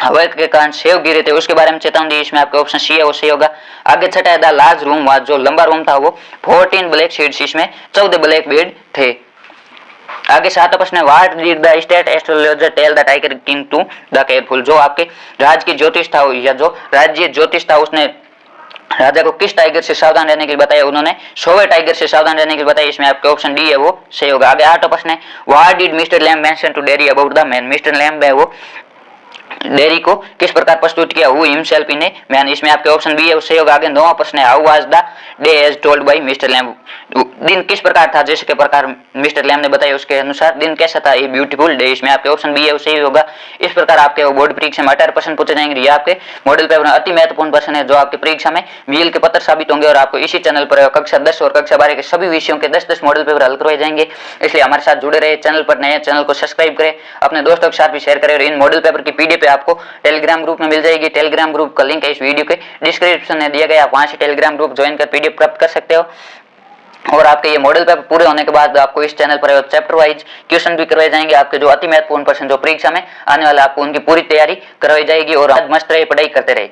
हवा के कारण सेव गिरे थे उसके बारे में चेतावनी दी। इसमें आपके ऑप्शन सी है वो सही होगा। आगे छठा है, द लार्ज रूम वाज। जो लंबा रूम था वो 14 ब्लैक शीट्स, इसमें 14 ब्लैक बेड थे। आगे सातवां प्रश्न है, what did the state astrologer tell the tiger king to the careful. जो आपके राज्य की ज्योतिष था या जो राज्य ज्योतिष था उसने राजा को किस टाइगर से सावधान रहने के लिए बताया? उन्होंने 100वें टाइगर से सावधान रहने के लिए बताया। इसमें आपके ऑप्शन डी है वो सही होगा। आगे आठवां प्रश्न है, what did mister Lamb mention to Derry about the man. Mister Lamb है वो डेयरी को किस प्रकार प्रस्तुत किया? Who himself in a man. इसमें आपके ऑप्शन बी है वो सही होगा। आगे नौवां प्रश्न है, how was the day as told by mister Lamb. दिन किस प्रकार था जैसे प्रकार मिस्टर लैम्ब ने बताया उसके अनुसार दिन कैसा था? A beautiful day. इसमें आपके ऑप्शन बी है वो सही होगा। इस प्रकार आपके बोर्ड परीक्षा में 18 प्रश्न पूछे जाएंगे। ये आपके मॉडल पेपर में अति महत्वपूर्ण प्रश्न है जो आपकी परीक्षा में मील के पत्थर साबित होंगे और आपको इसी चैनल पर कक्षा 10 और कक्षा 12 के सभी विषयों के 10-10 मॉडल पेपर हल करवाए जाएंगे। इसलिए हमारे साथ जुड़े रहे। चैनल पर नए चैनल को सब्सक्राइब करें, अपने दोस्तों के साथ भी शेयर करें और इन मॉडल पेपर की पीडीएफ आपको टेलीग्राम ग्रुप में मिल जाएगी। टेलीग्राम ग्रुप का लिंक है इस वीडियो के डिस्क्रिप्शन में दिया गया, आप वहां से टेलीग्राम ग्रुप ज्वाइन कर पीडीएफ प्राप्त कर सकते हो। और आपके ये मॉडल पेपर पूरे होने के बाद आपको इस चैनल पर चैप्टर वाइज क्वेश्चन भी करवाए जाएंगे। आपके जो अति महत्वपूर्ण प्रश्न जो परीक्षा में आने वाला आपको उनकी पूरी तैयारी करवाई जाएगी और आज मस्त रहे, पढ़ाई करते रहे।